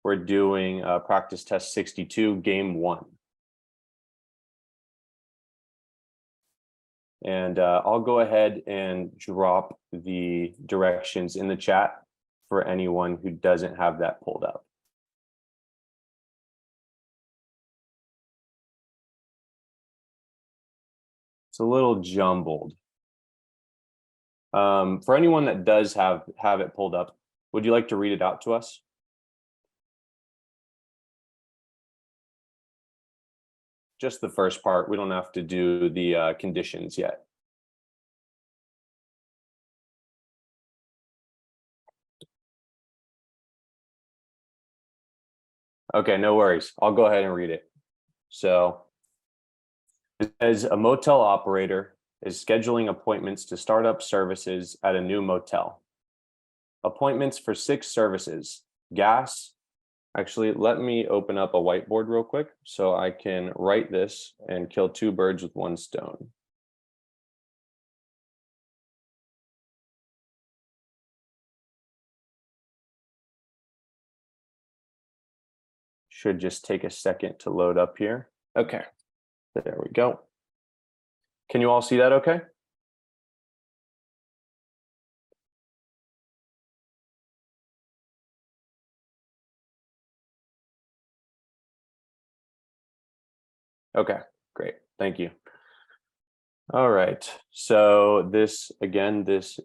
we're doing practice test 62, game 1. And I'll go ahead and drop the directions in the chat for anyone who doesn't have that pulled up. It's a little jumbled. For anyone that does have it pulled up, would you like to read it out to us? Just the first part. We don't have to do the conditions yet. Okay, no worries. I'll go ahead and read it. So it says a motel operator is scheduling appointments to start up services at a new motel. Appointments for 6 services: gas. Actually, let me open up a whiteboard real quick so I can write this and kill 2 birds with 1 stone. Should just take a second to load up here. Okay, there we go. Can you all see that okay? Okay, great. Thank you. All right. So this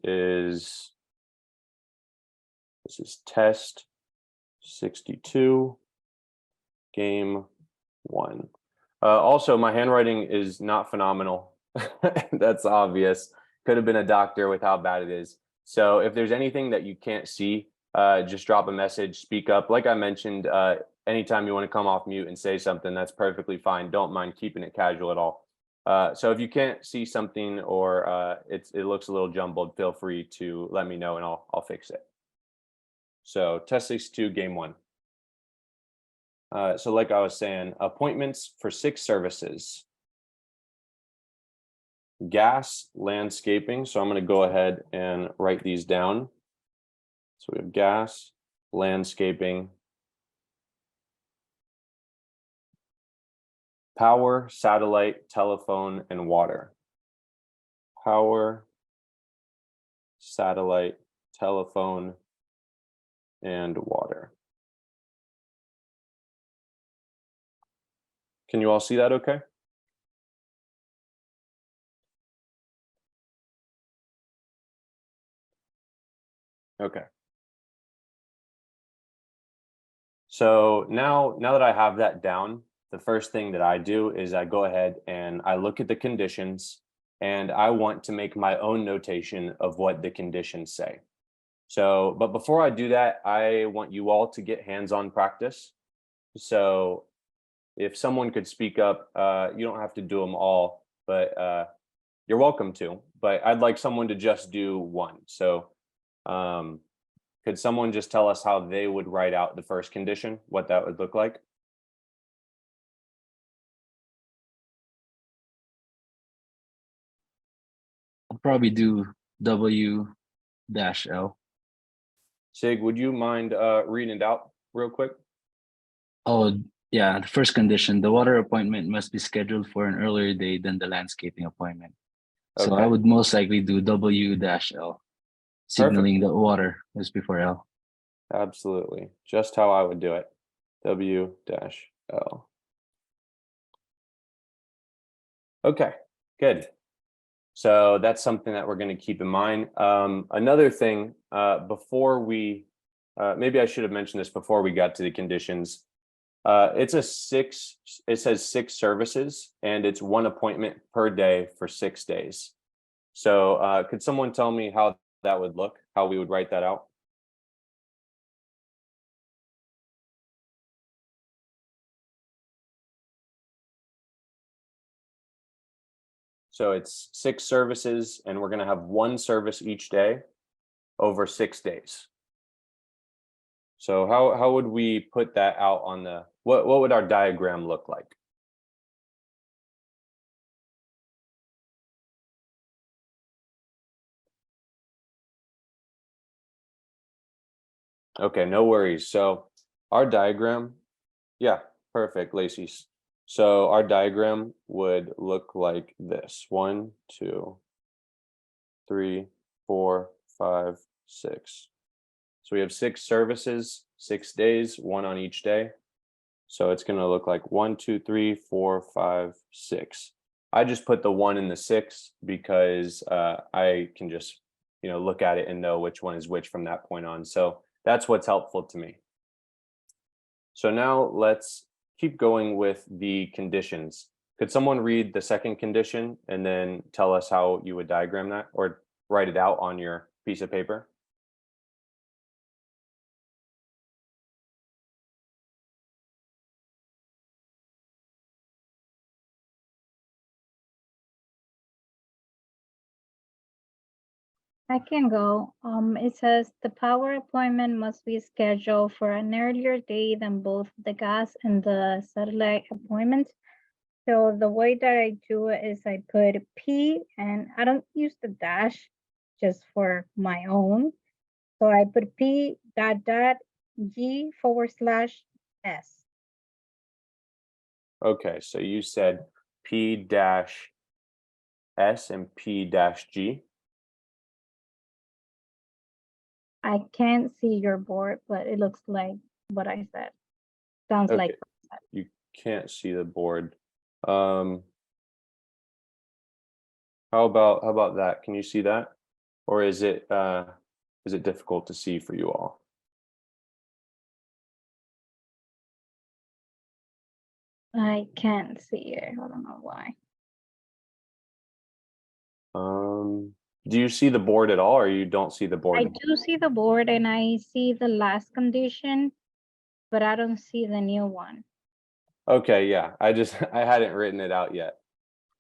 is test 62, game 1. Also, my handwriting is not phenomenal. That's obvious. Could have been a doctor with how bad it is. So if there's anything that you can't see, just drop a message, speak up. Like I mentioned, anytime you want to come off mute and say something, that's perfectly fine. Don't mind keeping it casual at all. So if you can't see something or it looks a little jumbled, feel free to let me know and I'll fix it. So test 62, game 1. So like I was saying, appointments for 6 services. Gas, landscaping. So I'm going to go ahead and write these down. So we have gas, landscaping, power, satellite, telephone, and water. Power, satellite, telephone, and water. Can you all see that okay? Okay. So now that I have that down, the first thing that I do is I go ahead and I look at the conditions and I want to make my own notation of what the conditions say. So, but before I do that, I want you all to get hands-on practice. So if someone could speak up, you don't have to do them all, but you're welcome to, but I'd like someone to just do one. So could someone just tell us how they would write out the first condition, what that would look like? I'll probably do W-L. Sig, would you mind reading it out real quick? Oh, yeah. The first condition, the water appointment must be scheduled for an earlier date than the landscaping appointment. So Okay. I would most likely do W-L, signaling the water was before L. Absolutely. Just how I would do it. W-L. Okay, good. So that's something that we're going to keep in mind. Another thing, before we, maybe I should have mentioned this before we got to the conditions. It says 6 services and it's 1 appointment per day for 6 days. So could someone tell me how that would look, how we would write that out? So it's 6 services and we're going to have 1 service each day over 6 days. So how would we put that out on the, what would our diagram look like? Okay, no worries. So Our diagram, yeah, perfect, Lacey's. So our diagram would look like this: 1, 2, 3, 4, 5, 6. So we have 6 services, 6 days, 1 on each day. So it's going to look like 1, 2, 3, 4, 5, 6. I just put the 1 in the 6 because I can just, look at it and know which one is which from that point on. So that's what's helpful to me. So now let's keep going with the conditions. Could someone read the second condition and then tell us how you would diagram that or write it out on your piece of paper? I can go. It says the power appointment must be scheduled for an earlier day than both the gas and the satellite appointment. So the way that I do it is I put P and I don't use the dash just for my own. So I put P dot dot G / S. Okay, so you said P dash S and P dash G. I can't see your board, but it looks like what I said. Sounds Okay, like you can't see the board. How about that? Can you see that? Or is it difficult to see for you all? I can't see it. I don't know why. Do you see the board at all, or you don't see the board? I do see the board and I see the last condition, but I don't see the new one. Okay, yeah. I hadn't written it out yet.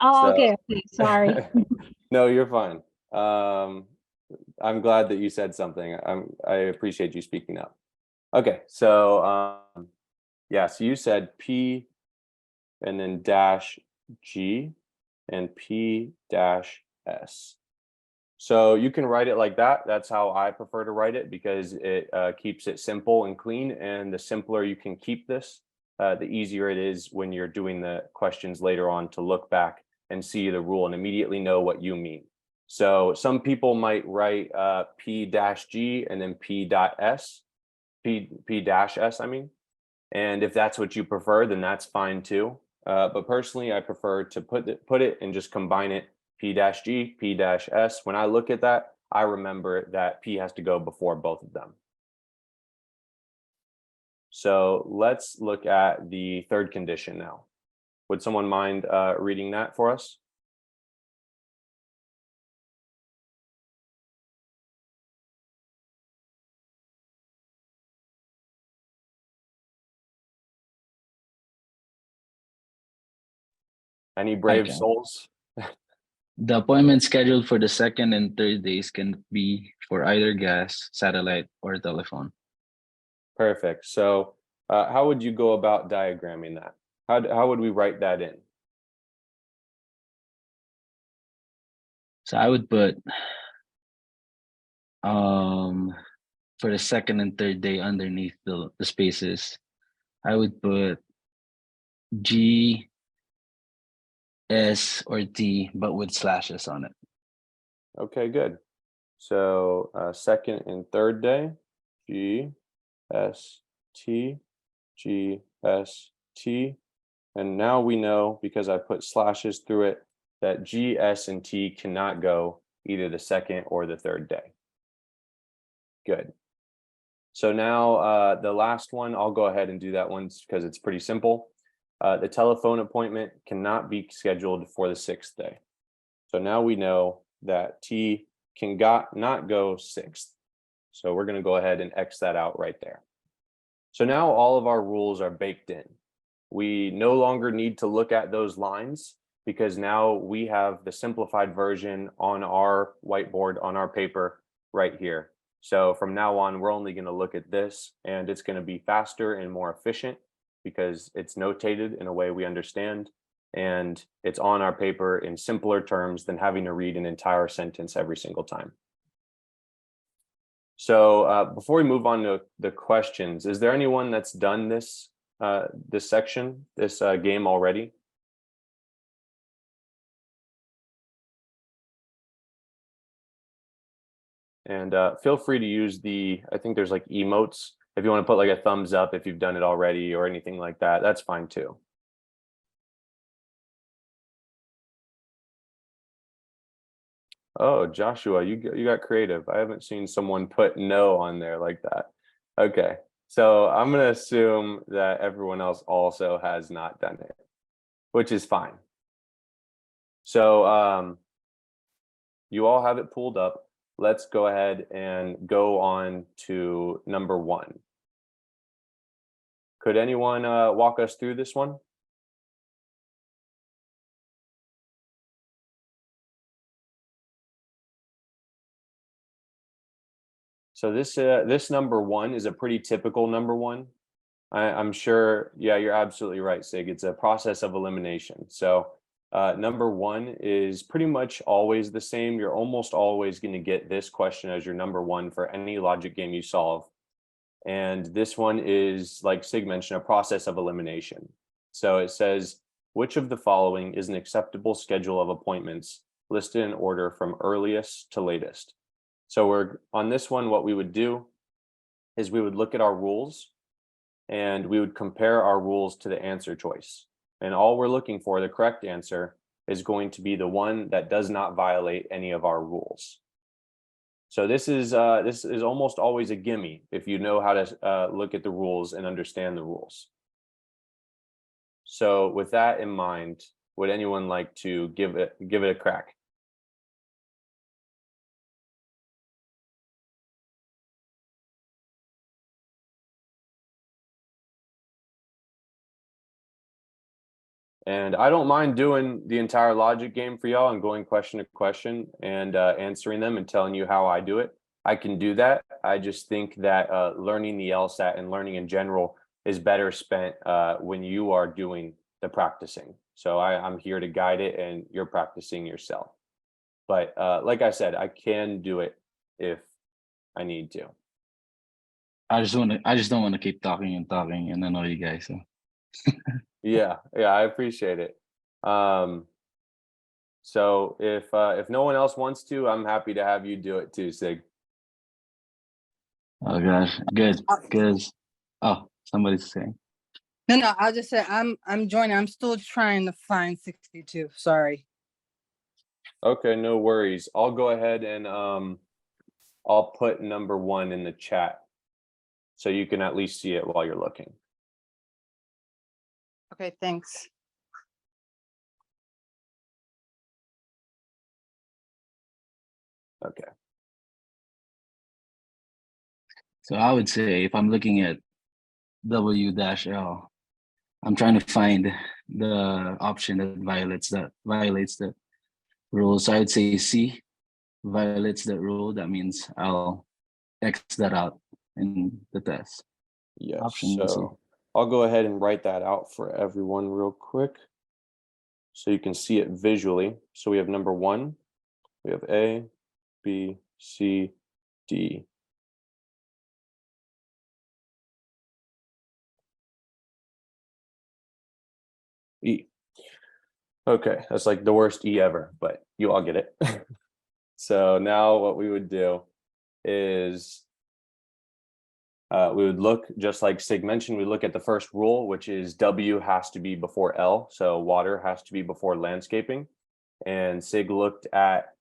Oh, So- okay, sorry. No, you're fine. I'm glad that you said something. I appreciate you speaking up. Okay, so yeah, so you said P and then dash G and P dash S. So you can write it like that. That's how I prefer to write it because it keeps it simple and clean. And the simpler you can keep this, the easier it is when you're doing the questions later on to look back and see the rule and immediately know what you mean. So some people might write P dash G and then P dot S, P dash S, I mean. And if that's what you prefer, then that's fine too. But personally, I prefer to put it and just combine it. P dash G, P dash S. When I look at that, I remember that P has to go before both of them. So let's look at the third condition now. Would someone mind reading that for us? Any brave can. souls? The appointment scheduled for the second and third days can be for either gas, satellite, or telephone. Perfect. So how would you go about diagramming that? How would we write that in? So I would put for the second and third day underneath the spaces, I would put G, S, or T, but with slashes on it. Okay, good. So second and third day, G, S, T, G, S, T. And now we know, because I put slashes through it, that G, S, and T cannot go either the second or the third day. Good. So now the last one, I'll go ahead and do that one because it's pretty simple. The telephone appointment cannot be scheduled for the 6th day. So now we know that T can not go 6th. So we're going to go ahead and X that out right there. So now all of our rules are baked in. We no longer need to look at those lines because now we have the simplified version on our whiteboard, on our paper right here. So from now on, we're only going to look at this, and it's going to be faster and more efficient because it's notated in a way we understand, and it's on our paper in simpler terms than having to read an entire sentence every single time. So before we move on to the questions, is there anyone that's done this this section, this game already? And feel free to use I think there's like emotes. If you want to put like a thumbs up if you've done it already or anything like that, that's fine too. Oh, Joshua, you got creative. I haven't seen someone put no on there like that. Okay, so I'm gonna assume that everyone else also has not done it, which is fine. So you all have it pulled up. Let's go ahead and go on to number 1. Could anyone walk us through this one? So this number 1 is a pretty typical number 1. I'm sure, yeah, you're absolutely right, Sig. It's a process of elimination. So number 1 is pretty much always the same. You're almost always going to get this question as your number 1 for any logic game you solve. And this one is, like Sig mentioned, a process of elimination. So it says, which of the following is an acceptable schedule of appointments listed in order from earliest to latest? So we're on this one, what we would do is we would look at our rules and we would compare our rules to the answer choice. And all we're looking for, the correct answer, is going to be the one that does not violate any of our rules. So this is almost always a gimme if you know how to look at the rules and understand the rules. So with that in mind, would anyone like to give it a crack? And I don't mind doing the entire logic game for y'all and going question to question and answering them and telling you how I do it. I can do that. I just think that learning the LSAT and learning in general is better spent when you are doing the practicing. So I'm here to guide it and you're practicing yourself. But like I said, I can do it if I need to. I just don't want to keep talking and annoy you guys. So. Yeah, I appreciate it. So if no one else wants to, I'm happy to have you do it too, Sig. Oh gosh, good, because somebody's saying. No, I'll just say I'm joining. I'm still trying to find 62. Sorry. Okay, no worries. I'll go ahead and I'll put number 1 in the chat so you can at least see it while you're looking. Okay, thanks. Okay. So I would say if I'm looking at W-L, I'm trying to find the option that violates the rule. So I would say C violates the rule. That means I'll X that out in the test. Yes. Option C. So I'll go ahead and write that out for everyone real quick so you can see it visually. So we have number 1, we have A, B, C, D. E. Okay, that's like the worst E ever, but you all get it. So now what we would do is we would look, just like Sig mentioned, we look at the first rule, which is W has to be before L. So water has to be before landscaping. And Sig looked at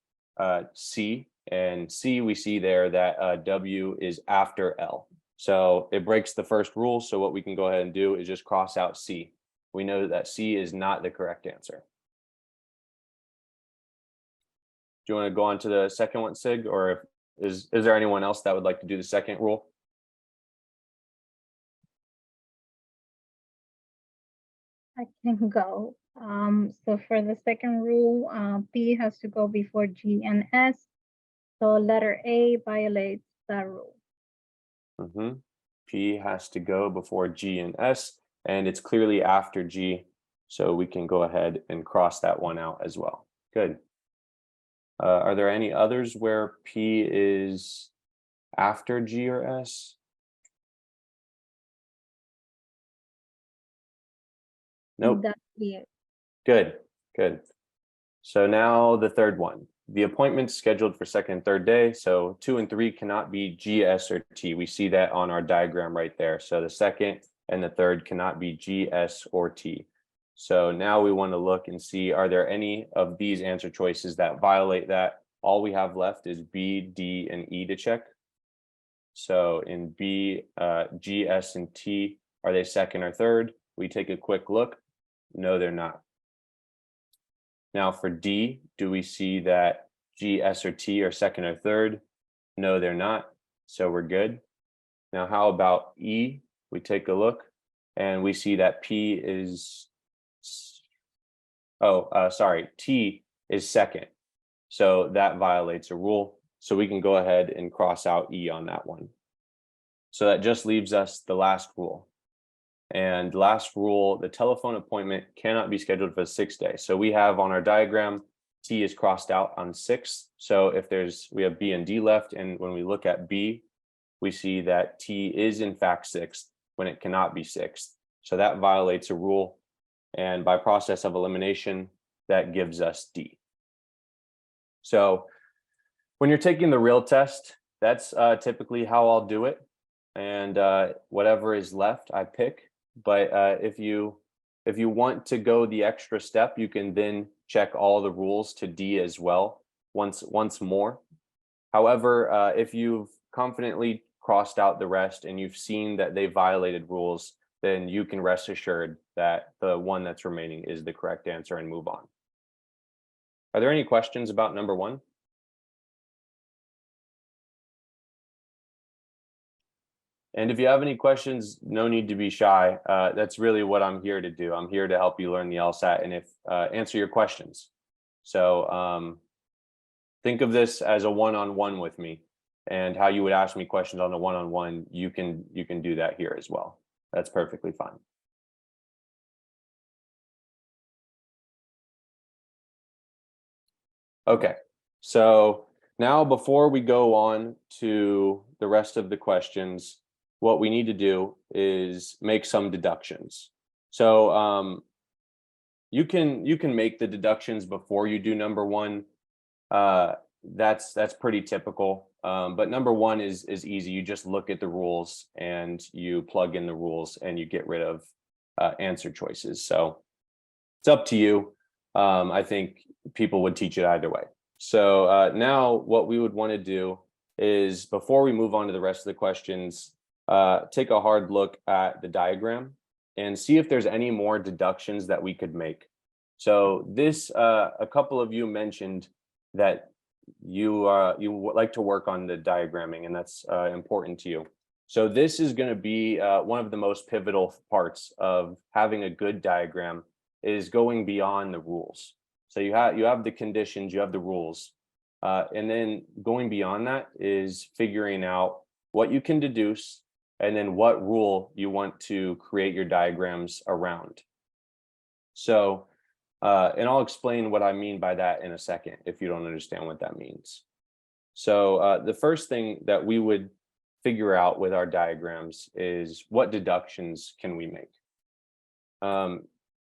C, and C, we see there that W is after L. So it breaks the first rule. So what we can go ahead and do is just cross out C. We know that C is not the correct answer. Do you want to go on to the second one, Sig, or is there anyone else that would like to do the second rule? I can go. So for the second rule, P has to go before G and S. So letter A violates that rule. P has to go before G and S, and it's clearly after G. So we can go ahead and cross that one out as well. Good. Are there any others where P is after G or S? Nope. That's it. Good, good. So now the third one. The appointments scheduled for second and third day. So 2 and 3 cannot be G, S, or T. We see that on our diagram right there. So the second and the third cannot be G, S, or T. So now we want to look and see, are there any of these answer choices that violate that? All we have left is B, D, and E to check. So in B, G, S, and T, are they second or third? We take a quick look. No, they're not. Now for D, do we see that G, S, or T are second or third? No, they're not. So we're good. Now, how about E? We take a look and we see that P is, T is second. So that violates a rule. So we can go ahead and cross out E on that one. So that just leaves us the last rule. And last rule, the telephone appointment cannot be scheduled for the 6th day. So we have on our diagram, T is crossed out on 6. So if we have B and D left, and when we look at B, we see that T is in fact 6th when it cannot be 6th. So that violates a rule. And by process of elimination, that gives us D. So when you're taking the real test, that's typically how I'll do it. And whatever is left, I pick. But if you want to go the extra step, you can then check all the rules to D as well once more. However, if you've confidently crossed out the rest and you've seen that they violated rules, then you can rest assured that the one that's remaining is the correct answer and move on. Are there any questions about number 1? And if you have any questions, no need to be shy. That's really what I'm here to do. I'm here to help you learn the LSAT and answer your questions. So think of this as a one-on-one with me, and how you would ask me questions on a one-on-one, you can do that here as well. That's perfectly fine. Okay, so now before we go on to the rest of the questions, what we need to do is make some deductions. So you can make the deductions before you do number 1. That's pretty typical. But number 1 is easy. You just look at the rules and you plug in the rules and you get rid of answer choices. So it's up to you. I think people would teach it either way. So now what we would want to do is, before we move on to the rest of the questions, take a hard look at the diagram and see if there's any more deductions that we could make. So this, a couple of you mentioned that you like to work on the diagramming, and that's important to you. So this is going to be one of the most pivotal parts of having a good diagram, is going beyond the rules. So you have the conditions, you have the rules, and then going beyond that is figuring out what you can deduce and then what rule you want to create your diagrams around. So, and I'll explain what I mean by that in a second if you don't understand what that means. So the first thing that we would figure out with our diagrams is, what deductions can we make?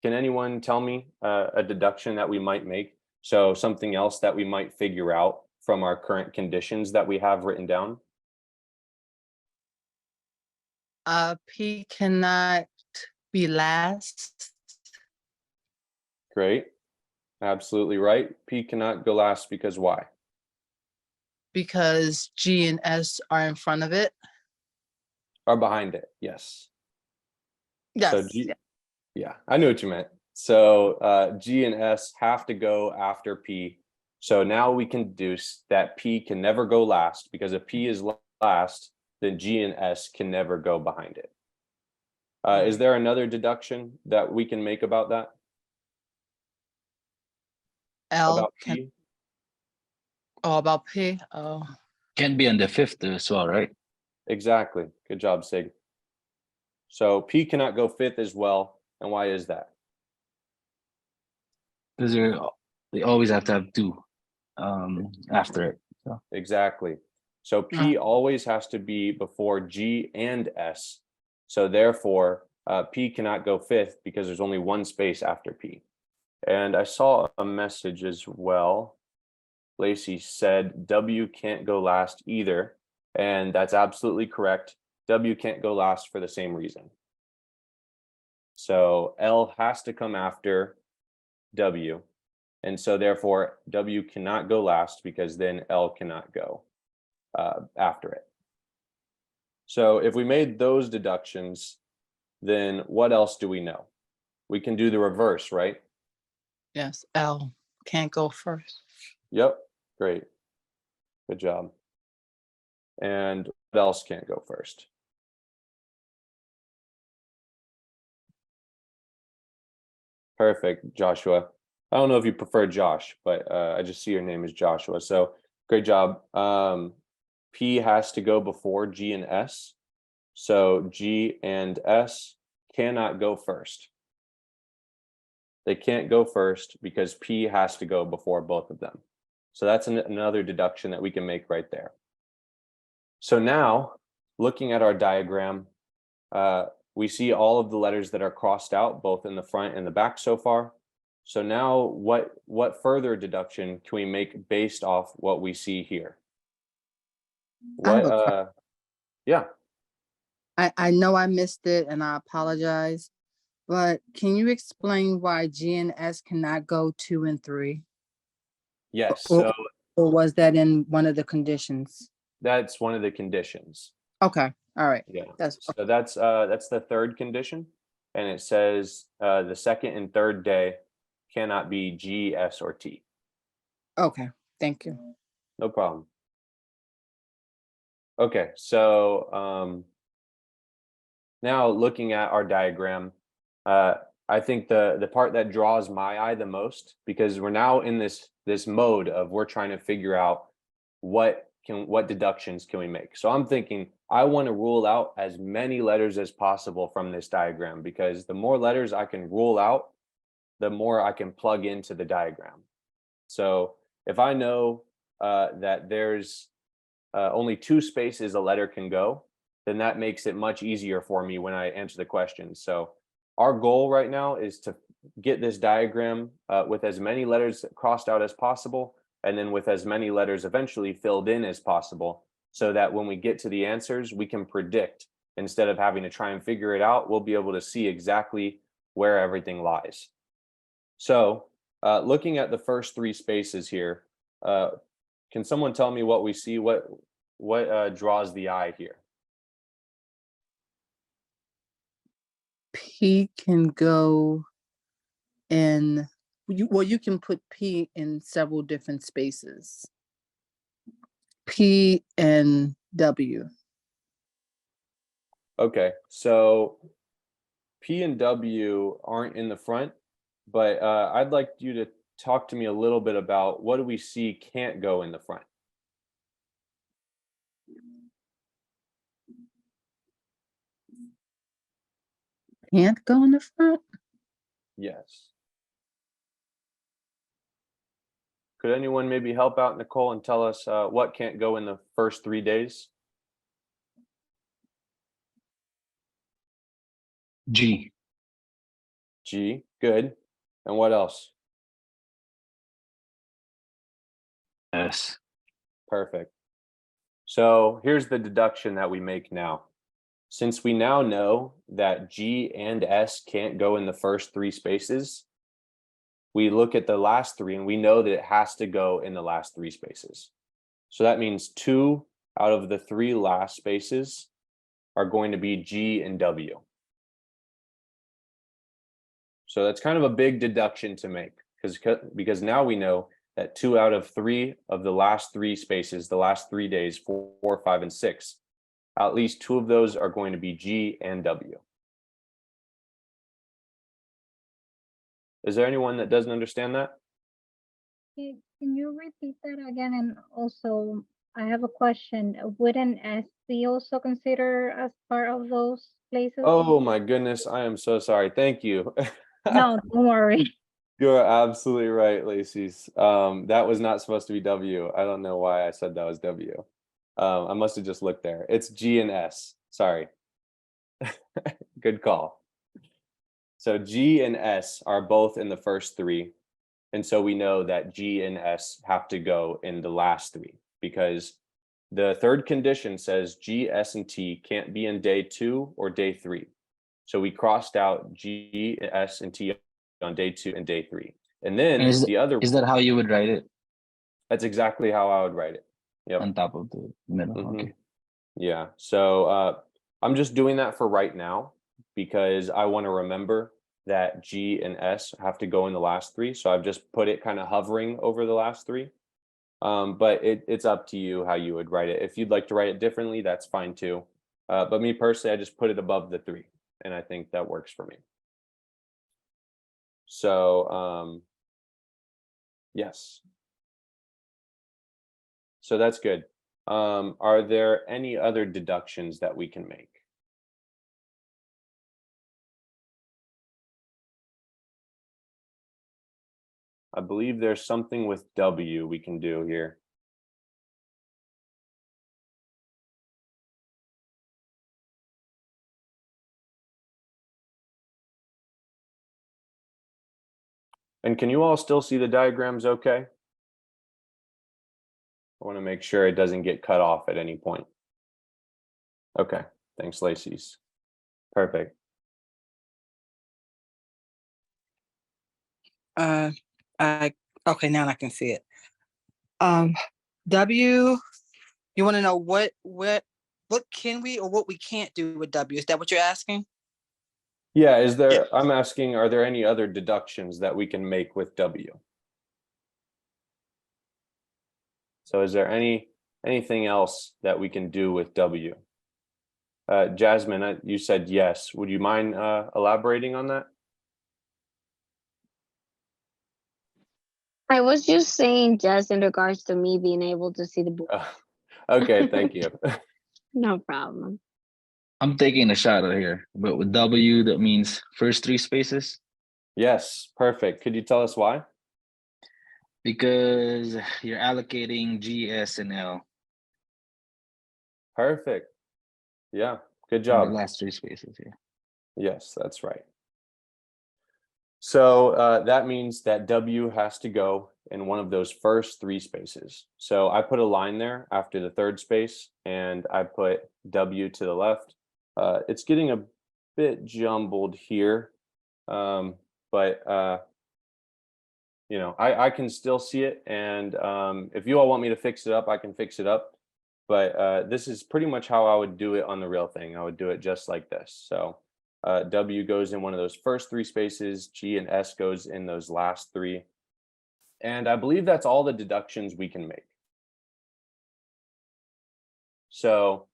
Can anyone tell me a deduction that we might make? So something else that we might figure out from our current conditions that we have written down? P cannot be last. Great. Absolutely right. P cannot go last because why? Because G and S are in front of it. Are behind it. Yes. Yes. So G, yeah, I knew what you meant. So G and S have to go after P. So now we can deduce that P can never go last, because if P is last, then G and S can never go behind it. Is there another deduction that we can make about that? L About can. P? Oh, about P. Oh. Can be on the 5th as well, right? Exactly. Good job, Sig. So P cannot go 5th as well. And why is that? Because they always have to have 2 after it. So. Exactly. So P always has to be before G and S. So therefore, P cannot go fifth because there's only one space after P. And I saw a message as well. Lacey said W can't go last either. And that's absolutely correct. W can't go last for the same reason. So L has to come after W. And so therefore, W cannot go last because then L cannot go after it. So if we made those deductions, then what else do we know? We can do the reverse, right? Yes, L can't go first. Yep, great. Good job. And what else can't go first? Perfect, Joshua. I don't know if you prefer Josh, but I just see your name is Joshua. So great job. P has to go before G and S. So G and S cannot go first. They can't go first because P has to go before both of them. So that's another deduction that we can make right there. So now, looking at our diagram, we see all of the letters that are crossed out, both in the front and the back so far. So now what further deduction can we make based off what we see here? Yeah. I know I missed it and I apologize, but can you explain why G and S cannot go 2 and 3? Yes, Or- so Or was that in one of the conditions? that's one of the conditions. Okay, all right. Yeah. That's So that's the third condition. And it says the second and third day cannot be G, S, or T. okay. Thank you. No problem. Okay, so now looking at our diagram, I think the part that draws my eye the most, because we're now in this mode of we're trying to figure out what deductions can we make. So I'm thinking I want to rule out as many letters as possible from this diagram, because the more letters I can rule out, the more I can plug into the diagram. So if I know that there's only 2 spaces a letter can go, then that makes it much easier for me when I answer the question. So our goal right now is to get this diagram with as many letters crossed out as possible, and then with as many letters eventually filled in as possible, so that when we get to the answers, we can predict instead of having to try and figure it out. We'll be able to see exactly where everything lies. So looking at the first 3 spaces here, can someone tell me what we see? What draws the eye here? P can go in, you can put P in several different spaces. P and W. Okay, so P and W aren't in the front, but I'd like you to talk to me a little bit about what do we see can't go in the front? Can't go in the front? Yes. Could anyone maybe help out Nicole and tell us what can't go in the first 3 days? G. G, good. And what else? S. Perfect. So here's the deduction that we make now. Since we now know that G and S can't go in the first 3 spaces, we look at the last 3 and we know that it has to go in the last 3 spaces. So that means 2 out of the 3 last spaces are going to be G and W. So that's kind of a big deduction to make, because now we know that 2 out of 3 of the last 3 spaces, the last 3 days, 4, 5, and 6, at least 2 of those are going to be G and W. Is there anyone that doesn't understand that? Can you repeat that again? And also, I have a question. Wouldn't S be also considered as part of those places? Oh my goodness, I am so sorry. Thank you. No, don't worry. You're absolutely right, Lacey. That was not supposed to be W. I don't know why I said that was W. I must have just looked there. It's G and S. Sorry. Good call. So G and S are both in the first three. And so we know that G and S have to go in the last three because the third condition says G, S, and T can't be in day 2 or day 3. So we crossed out G, S, and T on day 2 and day 3. And then And the other, is that how you would write it? that's exactly how I would write it. Yep. On top of the middle. Mhm. Okay. Yeah. So I'm just doing that for right now because I want to remember that G and S have to go in the last three. So I've just put it kind of hovering over the last three. But it's up to you how you would write it. If you'd like to write it differently, that's fine too. But me personally, I just put it above the three, and I think that works for me. So yes. So that's good. Are there any other deductions that we can make? I believe there's something with W we can do here. And can you all still see the diagrams okay? I want to make sure it doesn't get cut off at any point. Okay, thanks, Lacey's. Perfect. Okay, now I can see it. W, you want to know what can we or what we can't do with W? Is that what you're asking? Yeah, I'm asking, are there any other deductions that we can make with W? So is there anything else that we can do with W? Jasmine, you said yes. Would you mind elaborating on that? I was just saying just in regards to me being able to see the board. Okay, thank you. No problem. I'm taking a shot at here, but with W, that means first 3 spaces. Yes, perfect. Could you tell us why? Because you're allocating G, S, and L Perfect. Yeah, good in the job. last 3 spaces here. Yes, that's right. So that means that W has to go in one of those first 3 spaces. So I put a line there after the third space and I put W to the left. It's getting a bit jumbled here, but you know, I can still see it. And if you all want me to fix it up, I can fix it up. But this is pretty much how I would do it on the real thing. I would do it just like this. So W goes in one of those first 3 spaces, G and S goes in those last 3. And I believe that's all the deductions we can make. So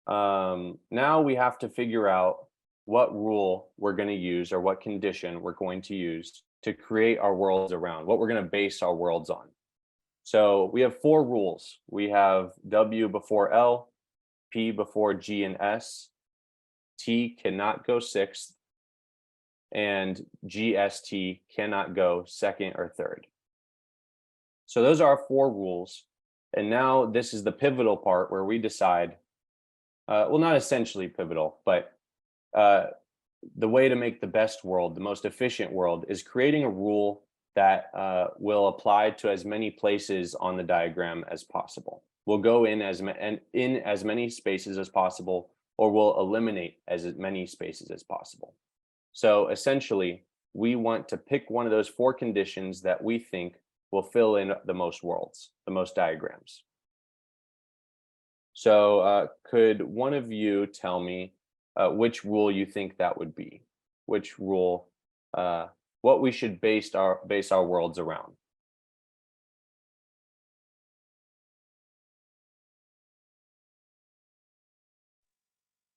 now we have to figure out what rule we're going to use or what condition we're going to use to create our worlds around, what we're going to base our worlds on. So we have 4 rules. We have W before L, P before G and S, T cannot go 6th, and GST cannot go 2nd or 3rd. So those are our 4 rules. And now this is the pivotal part where we decide, well, not essentially pivotal, but the way to make the best world, the most efficient world, is creating a rule that will apply to as many places on the diagram as possible. We'll go in as many spaces as possible, or we'll eliminate as many spaces as possible. So essentially, we want to pick one of those 4 conditions that we think will fill in the most worlds, the most diagrams. So could one of you tell me which rule you think that would be? Which rule, what we should base our worlds around?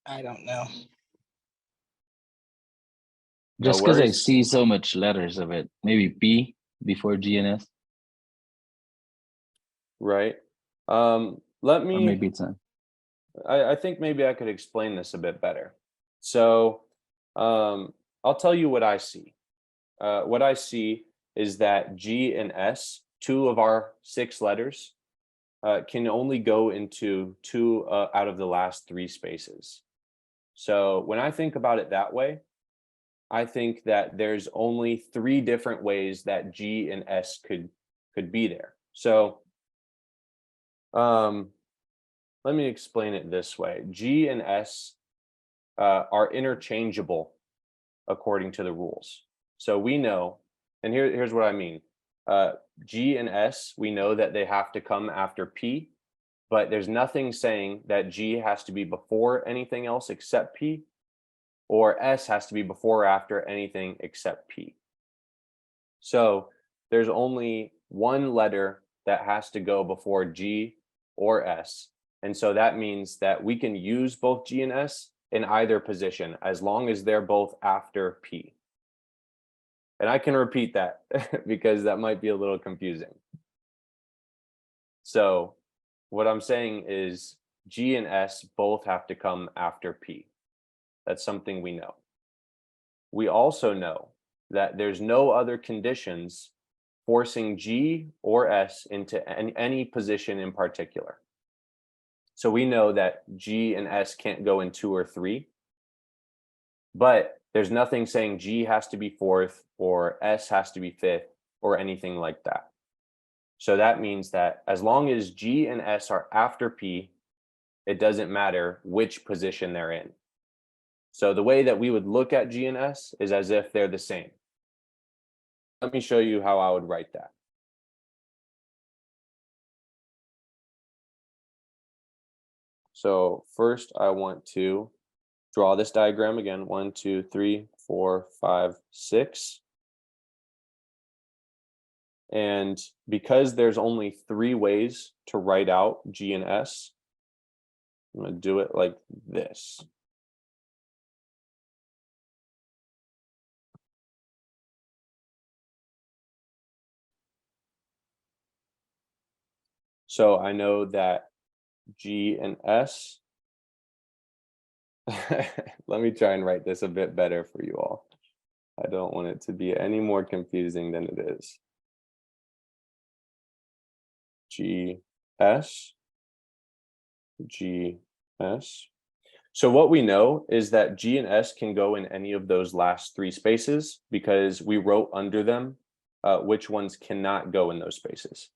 I don't know. Just because I worries. see so much letters of it, maybe P before G and S, Right. Let or me. maybe it's not. I think maybe I could explain this a bit better. So I'll tell you what I see. What I see is that G and S, 2 of our 6 letters, can only go into 2 out of the last 3 spaces. So when I think about it that way, I think that there's only 3 different ways that G and S could be there. So let me explain it this way. G and S are interchangeable according to the rules. So we know, and here's what I mean. G and S, we know that they have to come after P, but there's nothing saying that G has to be before anything else except P, or S has to be before or after anything except P. So there's only one letter that has to go before G or S. And so that means that we can use both G and S in either position as long as they're both after P. And I can repeat that because that might be a little confusing. So what I'm saying is G and S both have to come after P. That's something we know. We also know that there's no other conditions forcing G or S into any position in particular. So we know that G and S can't go in 2 or 3, but there's nothing saying G has to be 4th or S has to be 5th or anything like that. So that means that as long as G and S are after P, it doesn't matter which position they're in. So the way that we would look at G and S is as if they're the same. Let me show you how I would write that. So first I want to draw this diagram again. 1, 2, 3, 4, 5, 6. And because there's only 3 ways to write out G and S, I'm going to do it like this. So I know that G and S, let me try and write this a bit better for you all. I don't want it to be any more confusing than it is. G, S, G, S. So what we know is that G and S can go in any of those last 3 spaces because we wrote under them which ones cannot go in those spaces.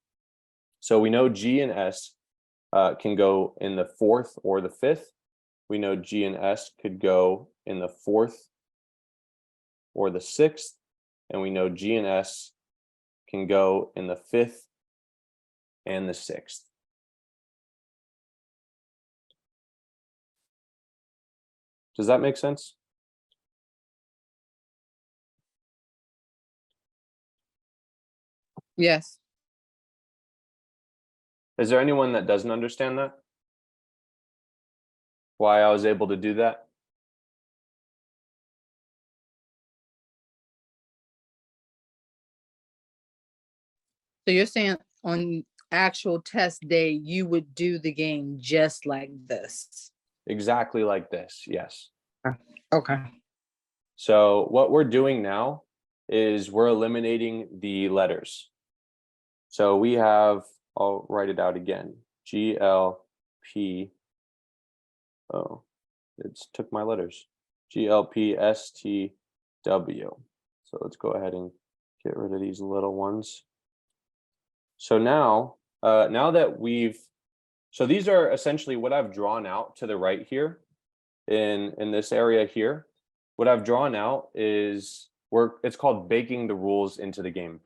So we know G and S can go in the 4th or the 5th. We know G and S could go in the 4th or the 6th. And we know G and S can go in the 5th and the 6th. Does that make sense? Yes. Is there anyone that doesn't understand that? Why I was able to do that? So you're saying on actual test day, you would do the game just like this? Exactly like this, yes. Okay. So what we're doing now is we're eliminating the letters. So we have, I'll write it out again, G, L, P, oh, it took my letters, G, L, P, S, T, W. So let's go ahead and get rid of these little ones. So now, so these are essentially what I've drawn out to the right here in this area here. What I've drawn out is it's called baking the rules into the game,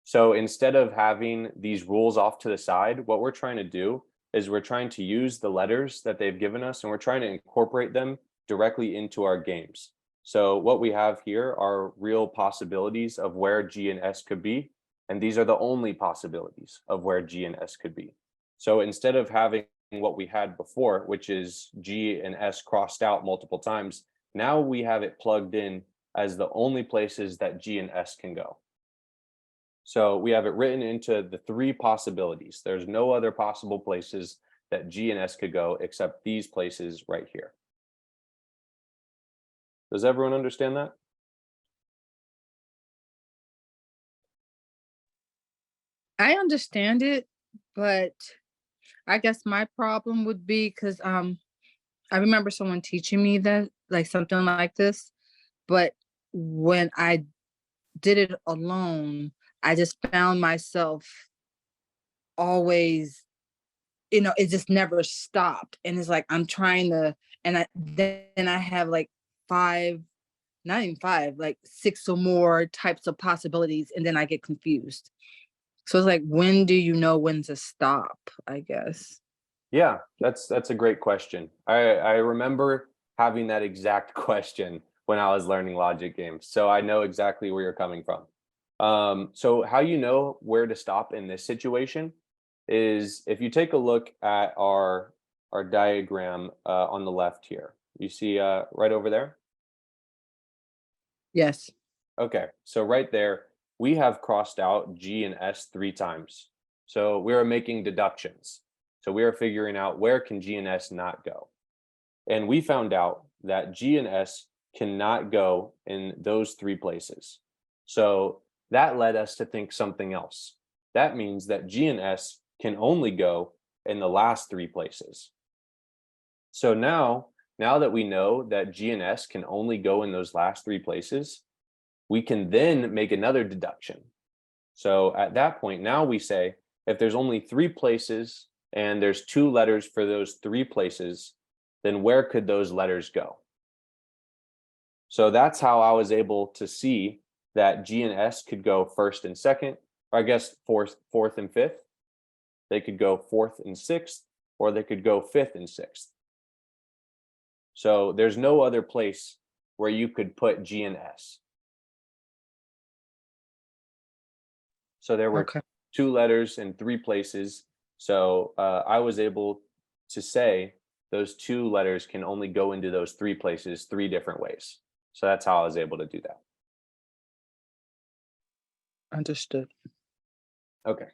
So instead of having these rules off to the side, what we're trying to do is we're trying to use the letters that they've given us and we're trying to incorporate them directly into our games. So what we have here are real possibilities of where G and S could be. And these are the only possibilities of where G and S could be. So instead of having what we had before, which is G and S crossed out multiple times, now we have it plugged in as the only places that G and S can go. So we have it written into the 3 possibilities. There's no other possible places that G and S could go except these places right here. Does everyone understand that? I understand it, But I guess my problem would be because I remember someone teaching me that like something like this, but when I did it alone, I just found myself always, it just never stopped. And it's like I'm trying to, and then I have like five, not even five, like six or more types of possibilities, and then I get confused. So it's like, when do you know when to stop, I guess? Yeah, that's a great question. I remember having that exact question when I was learning logic games, so I know exactly where you're coming from. So how you know where to stop in this situation is if you take a look at our diagram on the left here. You see right over there? Yes. Okay, so right there, we have crossed out G and S 3 times. So we are making deductions. So we are figuring out where can G and S not go. And we found out that G and S cannot go in those 3 places. So that led us to think something else. That means that G and S can only go in the last 3 places. So now that we know that G and S can only go in those last 3 places, we can then make another deduction. So at that point, now we say, if there's only 3 places and there's 2 letters for those 3 places, then where could those letters go? So that's how I was able to see that G and S could go first and second, or I guess fourth and fifth. They could go fourth and sixth, or they could go fifth and sixth. So there's no other place where you could put G and S. So there were Okay. 2 letters in 3 places. So I was able to say those 2 letters can only go into those 3 places 3 different ways. So that's how I was able to do that. Understood. Okay.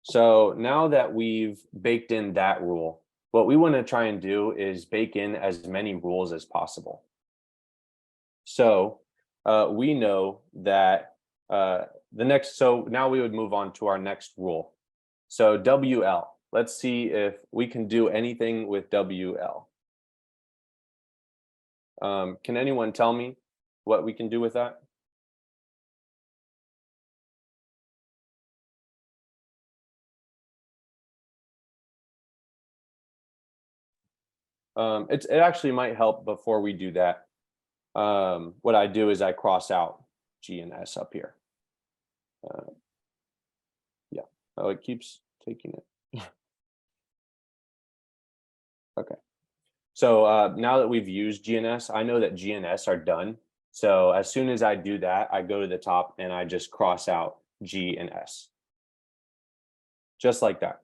So now that we've baked in that rule, what we want to try and do is bake in as many rules as possible. So we know that so now we would move on to our next rule. So WL, let's see if we can do anything with WL. Can anyone tell me what we can do with that? It actually might help before we do that. What I do is I cross out G and S up here. Yeah, oh, it keeps taking it. Okay. So now that we've used G and S, I know that G and S are done. So as soon as I do that, I go to the top and I just cross out G and S. Just like that.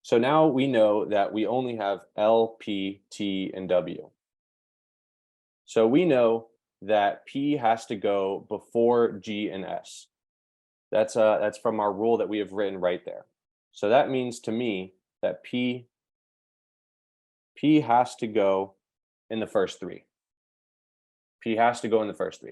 So now we know that we only have L, P, T, and W. So we know that P has to go before G and S. That's from our rule that we have written right there. So that means to me that P has to go in the first 3. P has to go in the first 3.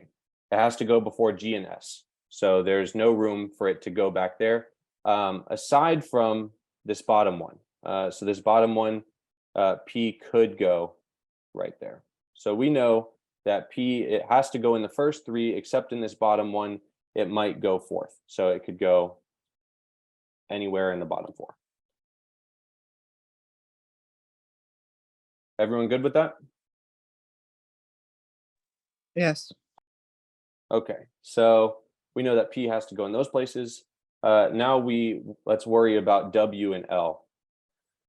It has to go before G and S. So there's no room for it to go back there, aside from this bottom one. So this bottom one, P could go right there. So we know that P, it has to go in the first 3, except in this bottom one, it might go fourth. So it could go anywhere in the bottom 4. Everyone good with that? Yes. Okay, so we know that P has to go in those places. Now let's worry about W and L.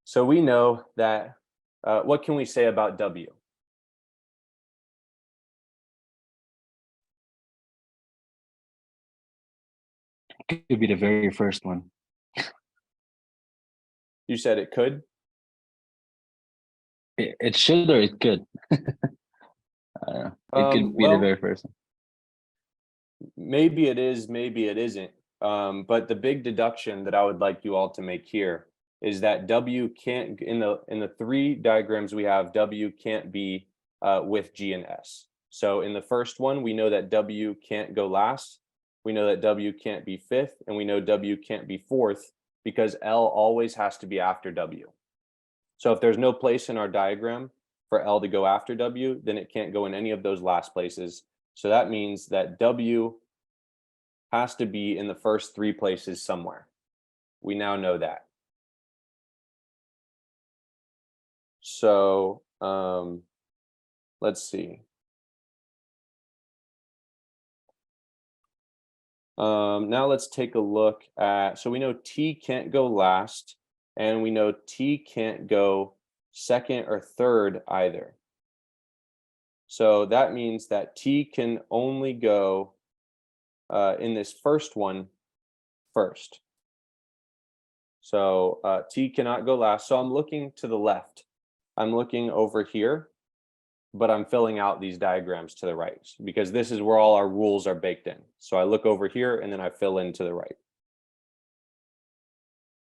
So we know that, what can we say about W? Could be the very first one. You said it could? It should or it could. It could be the Well, very first one. maybe it is, maybe it isn't. But the big deduction that I would like you all to make here is that W can't, in the 3 diagrams we have, W can't be with G and S. So in the first one, we know that W can't go last. We know that W can't be fifth, and we know W can't be fourth. because L always has to be after W. So if there's no place in our diagram for L to go after W, then it can't go in any of those last places. So that means that W has to be in the first 3 places somewhere. We now know that. So let's see. Now let's take a look at, so we know T can't go last, and we know T can't go second or third either. So that means that T can only go in this first one first. So T cannot go last. So I'm looking to the left. I'm looking over here, but I'm filling out these diagrams to the right because this is where all our rules are baked in. So I look over here and then I fill in to the right.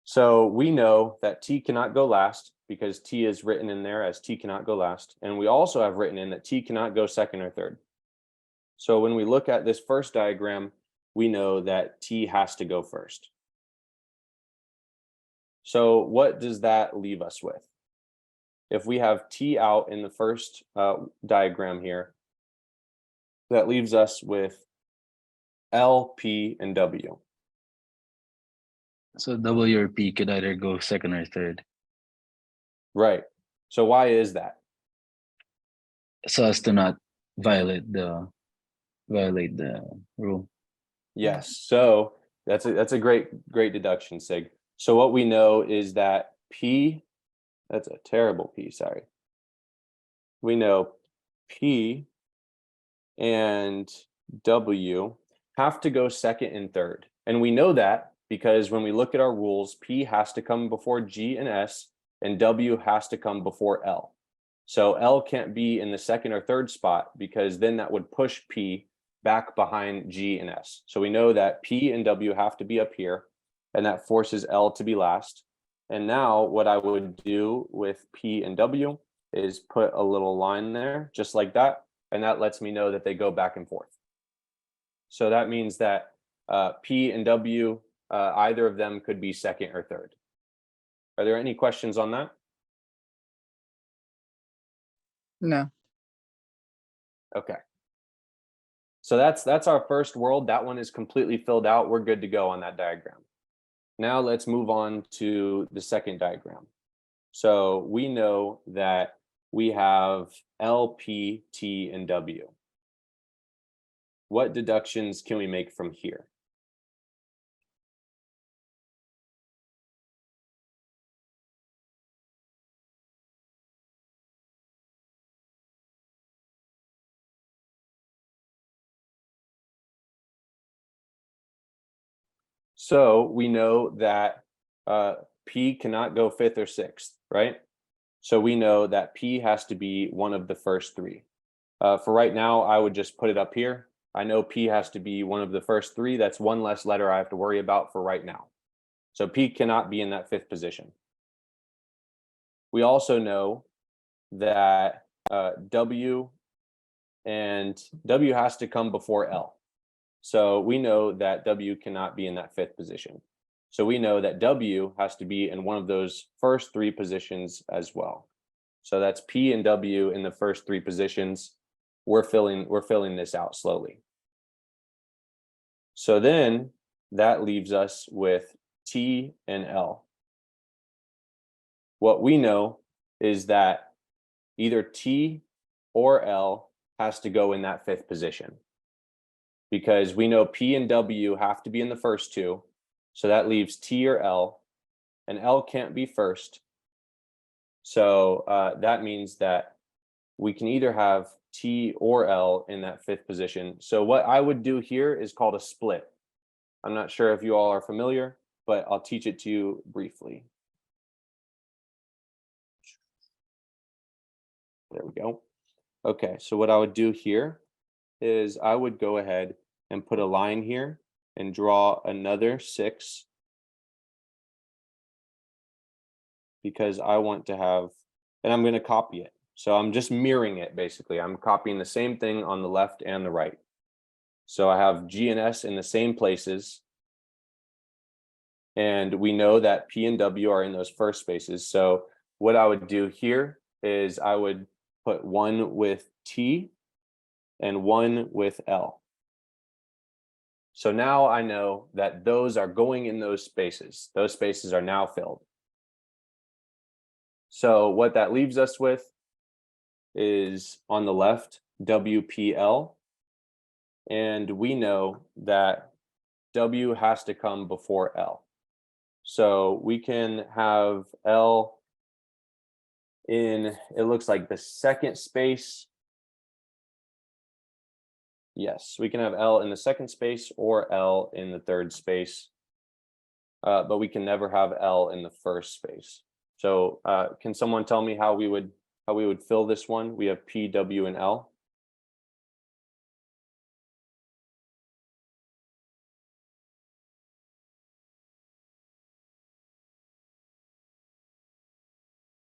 So we know that T cannot go last because T is written in there as T cannot go last. And we also have written in that T cannot go second or third. So when we look at this first diagram, we know that T has to go first. So what does that leave us with? If we have T out in the first diagram here, that leaves us with L, P, and W. So W or P could either go second or third. Right. So why is that? So as to not violate the rule. Yes. So that's a great deduction, Sig. So what we know is that P, that's a terrible P, sorry. We know P and W have to go second and third. And we know that because when we look at our rules, P has to come before G and S, and W has to come before L. So L can't be in the second or third spot because then that would push P back behind G and S. So we know that P and W have to be up here, and that forces L to be last. And now what I would do with P and W is put a little line there, just like that. And that lets me know that they go back and forth. So that means that P and W, either of them could be second or third. Are there any questions on that? No. Okay. So that's our first world. That one is completely filled out. We're good to go on that diagram. Now let's move on to the second diagram. So we know that we have L, P, T, and W. What deductions can we make from here? So we know that P cannot go fifth or sixth, right? So we know that P has to be one of the first 3. For right now, I would just put it up here. I know P has to be one of the first 3. That's one less letter I have to worry about for right now. So P cannot be in that 5th position. We also know that W has to come before L. So we know that W cannot be in that 5th position. So we know that W has to be in one of those first 3 positions as well. So that's P and W in the first 3 positions. We're filling this out slowly. So then that leaves us with T and L. What we know is that either T or L has to go in that 5th position, because we know P and W have to be in the first 2. So that leaves T or L, and L can't be first. So that means that we can either have T or L in that 5th position. So what I would do here is called a split. I'm not sure if you all are familiar, but I'll teach it to you briefly. There we go. Okay, so what I would do here is I would go ahead and put a line here and draw another 6, because I want to have, and I'm going to copy it. So I'm just mirroring it, basically. I'm copying the same thing on the left and the right. So I have G and S in the same places. And we know that P and W are in those first spaces. So what I would do here is I would put one with T and one with L. So now I know that those are going in those spaces. Those spaces are now filled. So what that leaves us with is on the left, WPL. And we know that W has to come before L. So we can have L in, it looks like the second space. Yes, we can have L in the second space or L in the third space, but we can never have L in the first space. So can someone tell me how we would fill this one? We have P, W, and L.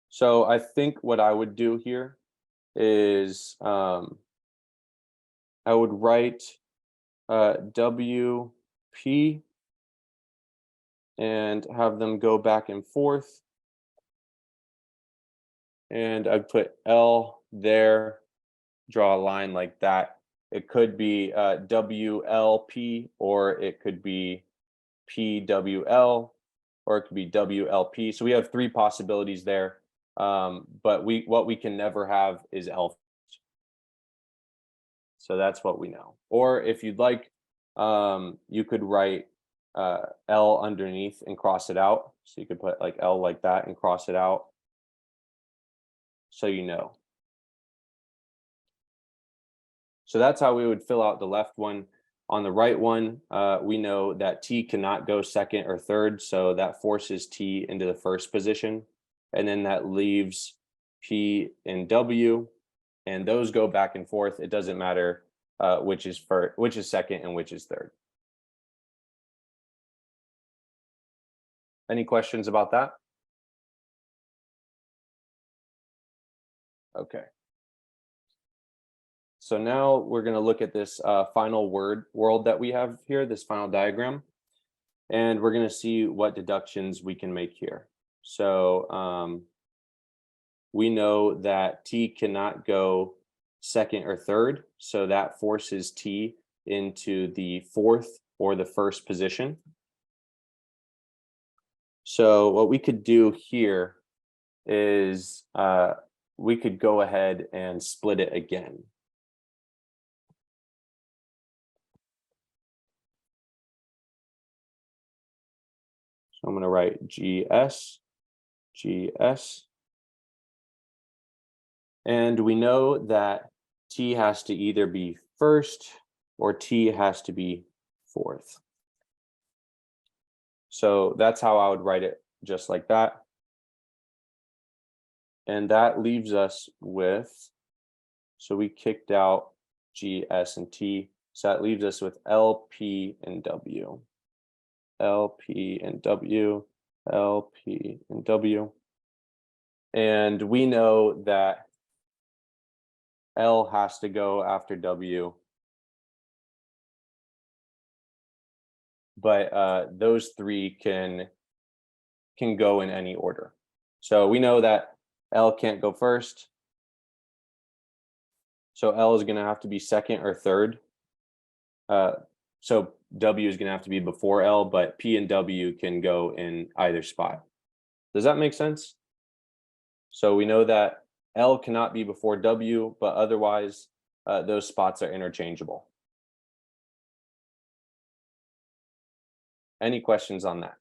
So I think what I would do here is I would write WP and have them go back and forth. And I'd put L there, draw a line like that. It could be WLP, or it could be PWL, or it could be WLP. So we have three possibilities there. But what we can never have is L. So that's what we know. Or if you'd like, you could write L underneath and cross it out. So you could put like L like that and cross it out. So you know. So that's how we would fill out the left one. On the right one, we know that T cannot go second or third. So that forces T into the first position. And then that leaves P and W. And those go back and forth. It doesn't matter which is second and which is third. Any questions about that? Okay. So now we're going to look at this final world that we have here, this final diagram, and we're going to see what deductions we can make here. So we know that T cannot go second or third, so that forces T into the fourth or the first position. So what we could do here is we could go ahead and split it again. So I'm going to write GS, GS. And we know that T has to either be first or T has to be fourth. So that's how I would write it, just like that. And that leaves us with, so we kicked out G, S, and T. So that leaves us with L, P, and W. L, P, and W, L, P, and W. And we know that L has to go after W. But those three can go in any order. So we know that L can't go first. So L is going to have to be second or third. So W is going to have to be before L, but P and W can go in either spot. Does that make sense? So we know that L cannot be before W, but otherwise those spots are interchangeable. Any questions on that?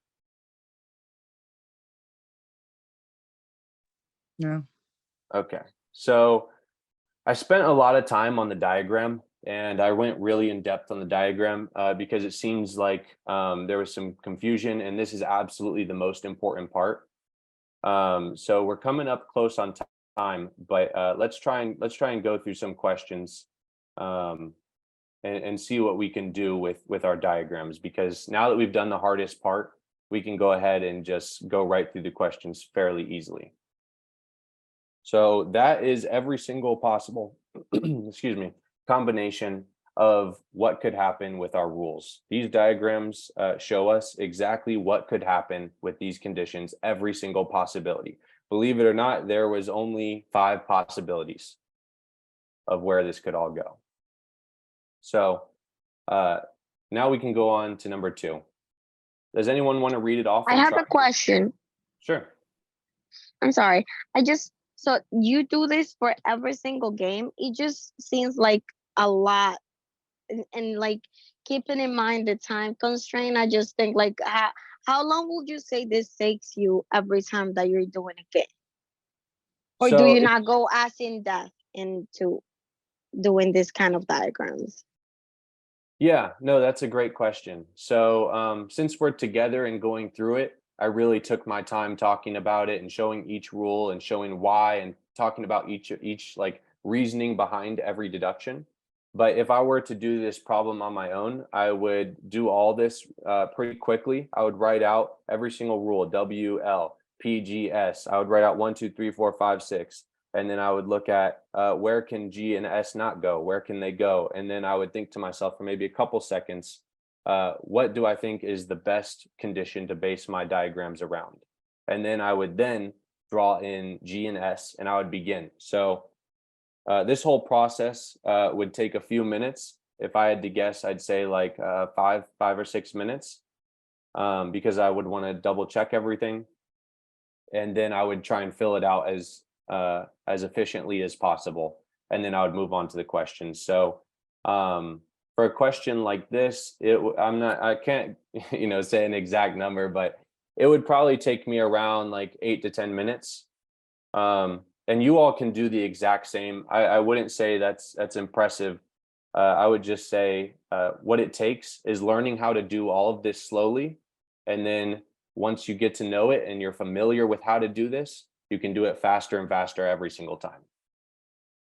No. Okay, so I spent a lot of time on the diagram, and I went really in depth on the diagram because it seems like there was some confusion, and this is absolutely the most important part. So we're coming up close on time, but let's try and go through some questions and see what we can do with our diagrams, because now that we've done the hardest part, we can go ahead and just go right through the questions fairly easily. So that is every single possible, excuse me, combination of what could happen with our rules. These diagrams show us exactly what could happen with these conditions, every single possibility. Believe it or not, there was only 5 possibilities of where this could all go. So now we can go on to number 2. Does anyone want to read it off? I and have try? a question. Sure. I'm sorry. So you do this for every single game? It just seems like a lot. And like keeping in mind the time constraint, I just think like how long would you say this takes you every time that you're doing a game? Or do you not go as in depth into doing this kind of diagrams? Yeah, no, that's a great question. So since we're together and going through it, I really took my time talking about it and showing each rule and showing why and talking about each like reasoning behind every deduction. But if I were to do this problem on my own, I would do all this pretty quickly. I would write out every single rule, W, L, P, G, S. I would write out 1, 2, 3, 4, 5, 6. And then I would look at where can G and S not go? Where can they go? And then I would think to myself for maybe a couple seconds, what do I think is the best condition to base my diagrams around? And then I would then draw in G and S and I would begin. So this whole process would take a few minutes. If I had to guess, I'd say like 5 or 6 minutes because I would want to double check everything. And then I would try and fill it out as efficiently as possible. And then I would move on to the questions. So for a question like this, I can't, say an exact number, but it would probably take me around like 8 to 10 minutes. And you all can do the exact same. I wouldn't say that's impressive. I would just say what it takes is learning how to do all of this slowly. And then once you get to know it and you're familiar with how to do this, you can do it faster and faster every single time.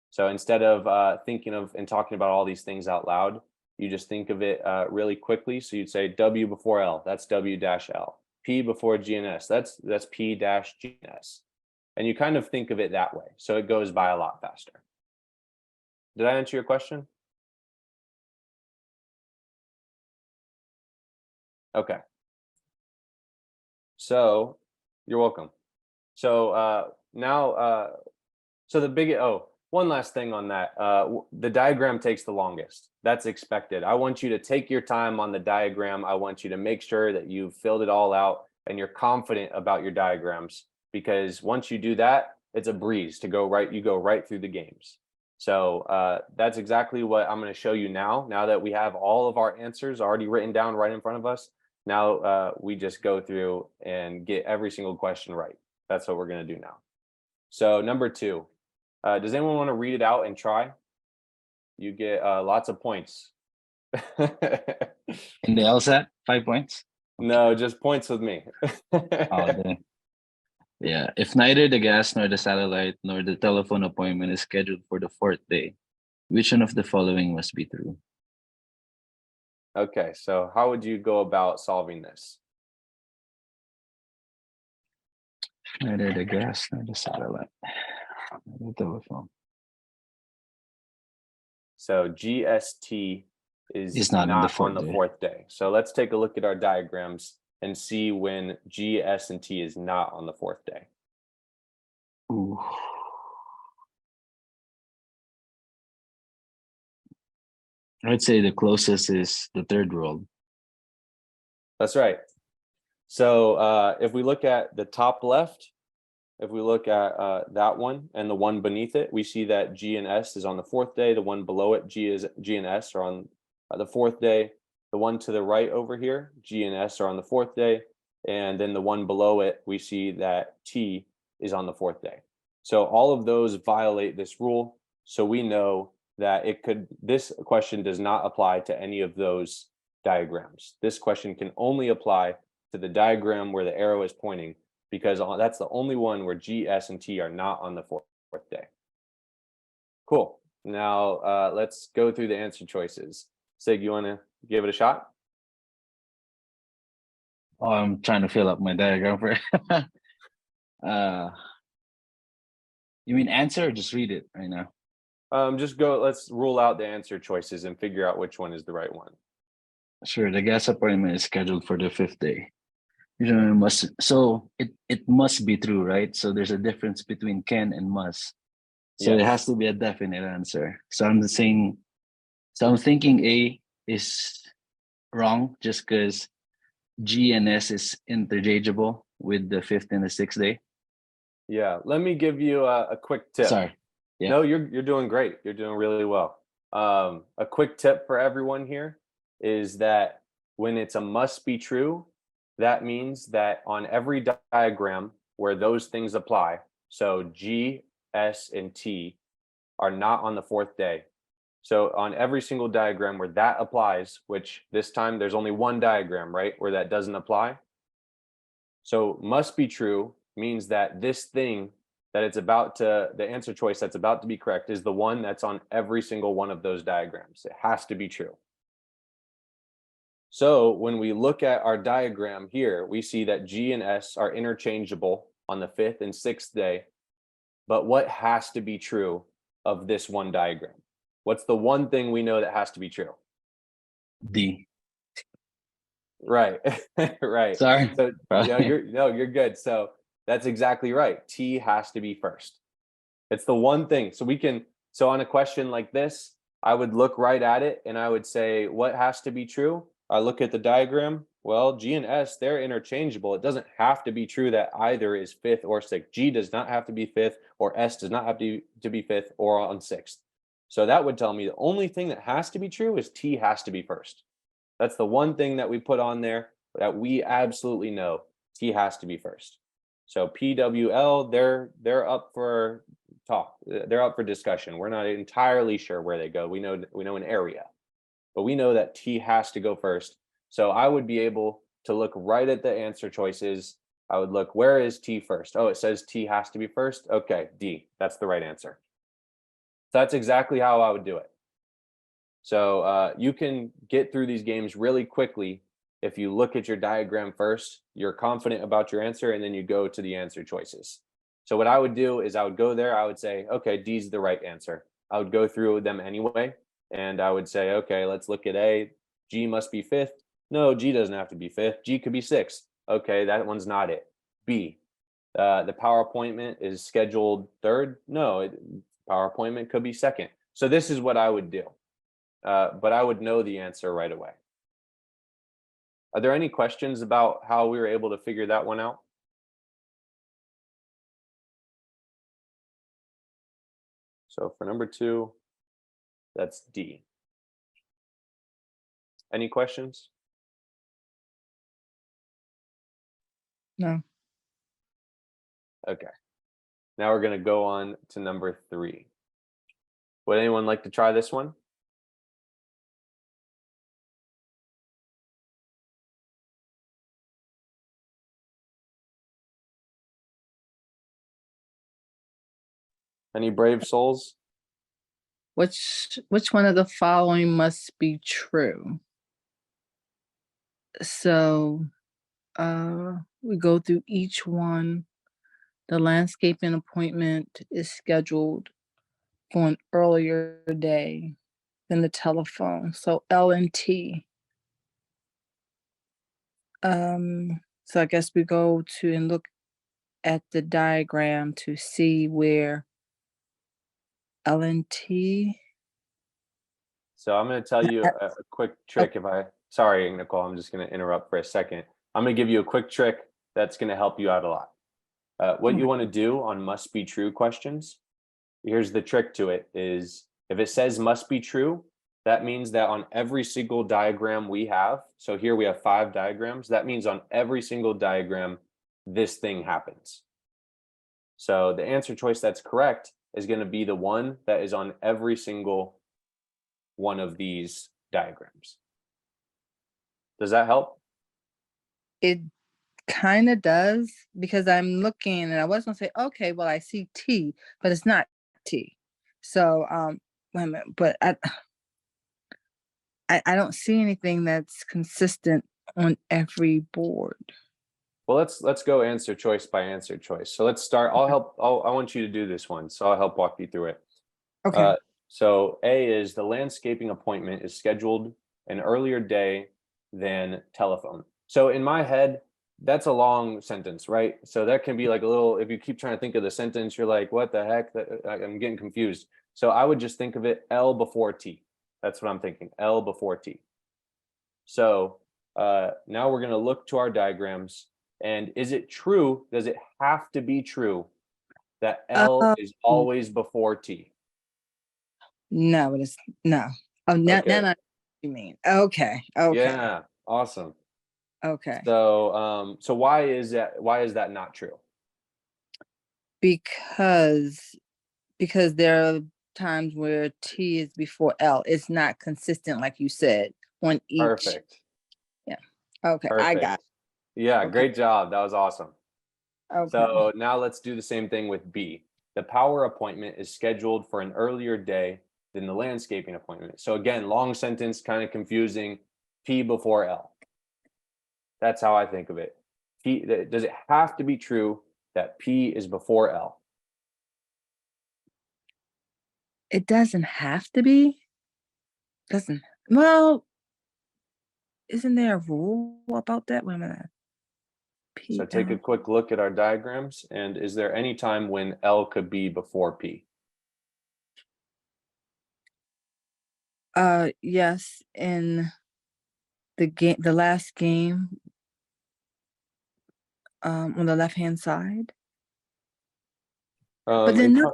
So instead of thinking of and talking about all these things out loud, you just think of it really quickly. So you'd say W before L, that's W dash L. P before G and S, that's P dash G and S. And you kind of think of it that way. So it goes by a lot faster. Did I answer your question? Okay. So you're welcome. So now, one last thing on that. The diagram takes the longest. That's expected. I want you to take your time on the diagram. I want you to make sure that you've filled it all out and you're confident about your diagrams, because once you do that, it's a breeze to go right. You go right through the games. So that's exactly what I'm going to show you now. Now that we have all of our answers already written down right in front of us, now we just go through and get every single question right. That's what we're going to do now. So number 2, does anyone want to read it out and try? You get lots of points. In the LSAT, 5 points? No, just points with me. Yeah, if neither the gas nor the satellite nor the telephone appointment is scheduled for the 4th day, which one of the following must be true? Okay, so how would you go about solving this? Neither the gas nor the satellite nor the telephone. So GST is not on the 4th day. So let's take a look at our diagrams and see when G, S, and T is not on the 4th day. Ooh. I'd say the closest is the 3rd world. That's right. So if we look at the top left, if we look at that one and the one beneath it, we see that G and S is on the 4th day. The one below it, G and S are on the 4th day. The one to the right over here, G and S are on the 4th day. And then the one below it, we see that T is on the 4th day. So all of those violate this rule. So we know that this question does not apply to any of those diagrams. This question can only apply to the diagram where the arrow is pointing, because that's the only one where G, S, and T are not on the 4th day. Cool. Now let's go through the answer choices. Sig, you want to give it a shot? Oh, I'm trying to fill up my diagram for you mean answer or just read it right now? Let's rule out the answer choices and figure out which one is the right one. Sure, the gas appointment is scheduled for the 5th day. It must be true, right? So there's a difference between can and must. So it Yes. has to be a definite answer. So I'm thinking A is wrong just because G and S is interchangeable with the 5th and the 6th day. Yeah, let me give you a quick tip. Sorry. Yeah. No, you're doing great. You're doing really well. A quick tip for everyone here is that when it's a must be true, that means that on every diagram where those things apply, so G, S, and T are not on the 4th day. So on every single diagram where that applies, which this time there's only one diagram, right, where that doesn't apply. So must be true means that this thing that the answer choice that's about to be correct is the one that's on every single one of those diagrams. It has to be true. So when we look at our diagram here, we see that G and S are interchangeable on the 5th and 6th day. But what has to be true of this one diagram? What's the one thing we know that has to be true? D. Right, right. Sorry. So you're good. So that's exactly right. T has to be first. It's the one thing. So on a question like this, I would look right at it and I would say, what has to be true? I look at the diagram. Well, G and S, they're interchangeable. It doesn't have to be true that either is 5th or 6th. G does not have to be 5th, or S does not have to be 5th or on 6th. So that would tell me the only thing that has to be true is T has to be first. That's the one thing that we put on there that we absolutely know T has to be first. So PWL, they're up for talk. They're up for discussion. We're not entirely sure where they go. We know an area, but we know that T has to go first. So I would be able to look right at the answer choices. I would look, where is T first? Oh, it says T has to be first. Okay, D, that's the right answer. So that's exactly how I would do it. So you can get through these games really quickly if you look at your diagram first, you're confident about your answer, and then you go to the answer choices. So what I would do is I would go there, I would say, okay, D's the right answer. I would go through them anyway, and I would say, okay, let's look at A. G must be 5th. No, G doesn't have to be 5th. G could be 6th. Okay, that one's not it. B, the power appointment is scheduled 3rd. No, power appointment could be 2nd. So this is what I would do. But I would know the answer right away. Are there any questions about how we were able to figure that one out? So for number 2, that's D. Any questions? No. Okay. Now we're going to go on to number 3. Would anyone like to try this one? Any brave souls? Which one of the following must be true? So we go through each one. The landscaping appointment is scheduled for an earlier day than the telephone. So L and T. So I guess we go to and look at the diagram to see where L and T. So I'm going to tell you a quick trick. Sorry, Nicole, I'm just going to interrupt for a second. I'm going to give you a quick trick that's going to help you out a lot. What you want to do on must be true questions, here's the trick to it, is if it says must be true, that means that on every single diagram we have, so here we have 5 diagrams, that means on every single diagram, this thing happens. So the answer choice that's correct is going to be the one that is on every single one of these diagrams. Does that help? It kind of does, because I'm looking and I was gonna say, okay, well, I see T, but it's not T. So wait a minute, but I don't see anything that's consistent on every board. Well, let's go answer choice by answer choice. So let's start. I want you to do this one, so I'll help walk you through it. Okay. So A is the landscaping appointment is scheduled an earlier day than telephone. So in my head, that's a long sentence, right? So that can be like a little, if you keep trying to think of the sentence, you're like, what the heck? I'm getting confused. So I would just think of it L before T. That's what I'm thinking, L before T. So now we're going to look to our diagrams. And is it true? Does it have to be true that L is always before T? No, it's no. Oh, now Okay. I know what you mean. Okay. Okay. Yeah, awesome. Okay. So so why is that not true? Because there are times where T is before L. It's not consistent, like you said, on each. Perfect. Yeah. Okay. I Perfect. got it. Yeah, Okay. great job. That was awesome. Okay. So now let's do the same thing with B. The power appointment is scheduled for an earlier day than the landscaping appointment. So again, long sentence, kind of confusing. P before L. That's how I think of it. P, does it have to be true that P is before L? It doesn't have to be. Doesn't. Well, isn't there a rule about that? Wait a minute. So take a quick look at our diagrams. And is there any time when L could be before P? Yes, in the last game, on the left hand side. But then no,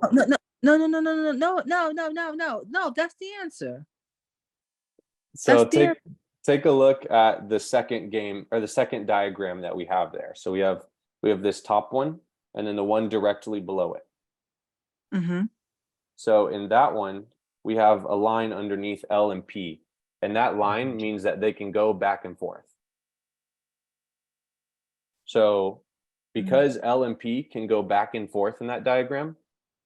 that's the answer. So That's the take a look at the second game or the second diagram that we have there. So we have this top one and then the one directly below it. Mm-hmm. So in that one, we have a line underneath L and P, and that line means that they can go back and forth. So because L and P can go back and forth in that diagram,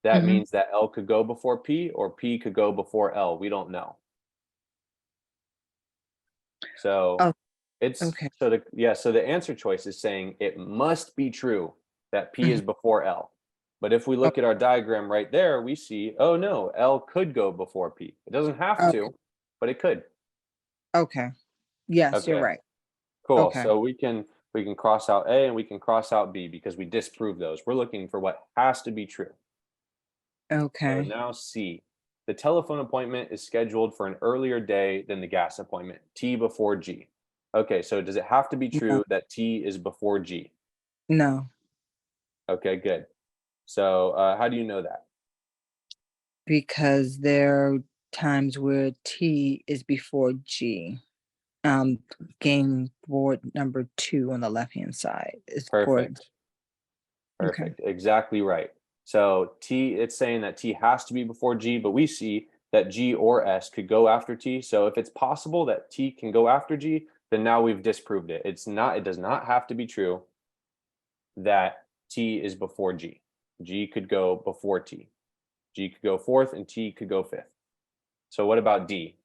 that means that L could go before P or P could go before L. We don't know. So Oh, it's okay. so the answer choice is saying it must be true that P is before L. But if we look at our diagram right there, we see, oh no, L could go before P. It doesn't have to, but it could. Okay. Yes, you're Okay, right. cool. Okay. So we can cross out A and we can cross out B because we disprove those. We're looking for what has to be true. So Okay. now C. The telephone appointment is scheduled for an earlier day than the gas appointment, T before G. Okay, so does it have to be true that T is before G? No, Okay, good. So how do you know that? because there are times where T is before G. Game board number 2 on the left hand side is before. Perfect. Perfect. Exactly right. So T, it's saying that T has to be before G, but we see that G or S could go after T. So if it's possible that T can go after G, then now we've disproved it. It does not have to be true that T is before G. G could go before T. G could go fourth and T could go fifth. So what about D?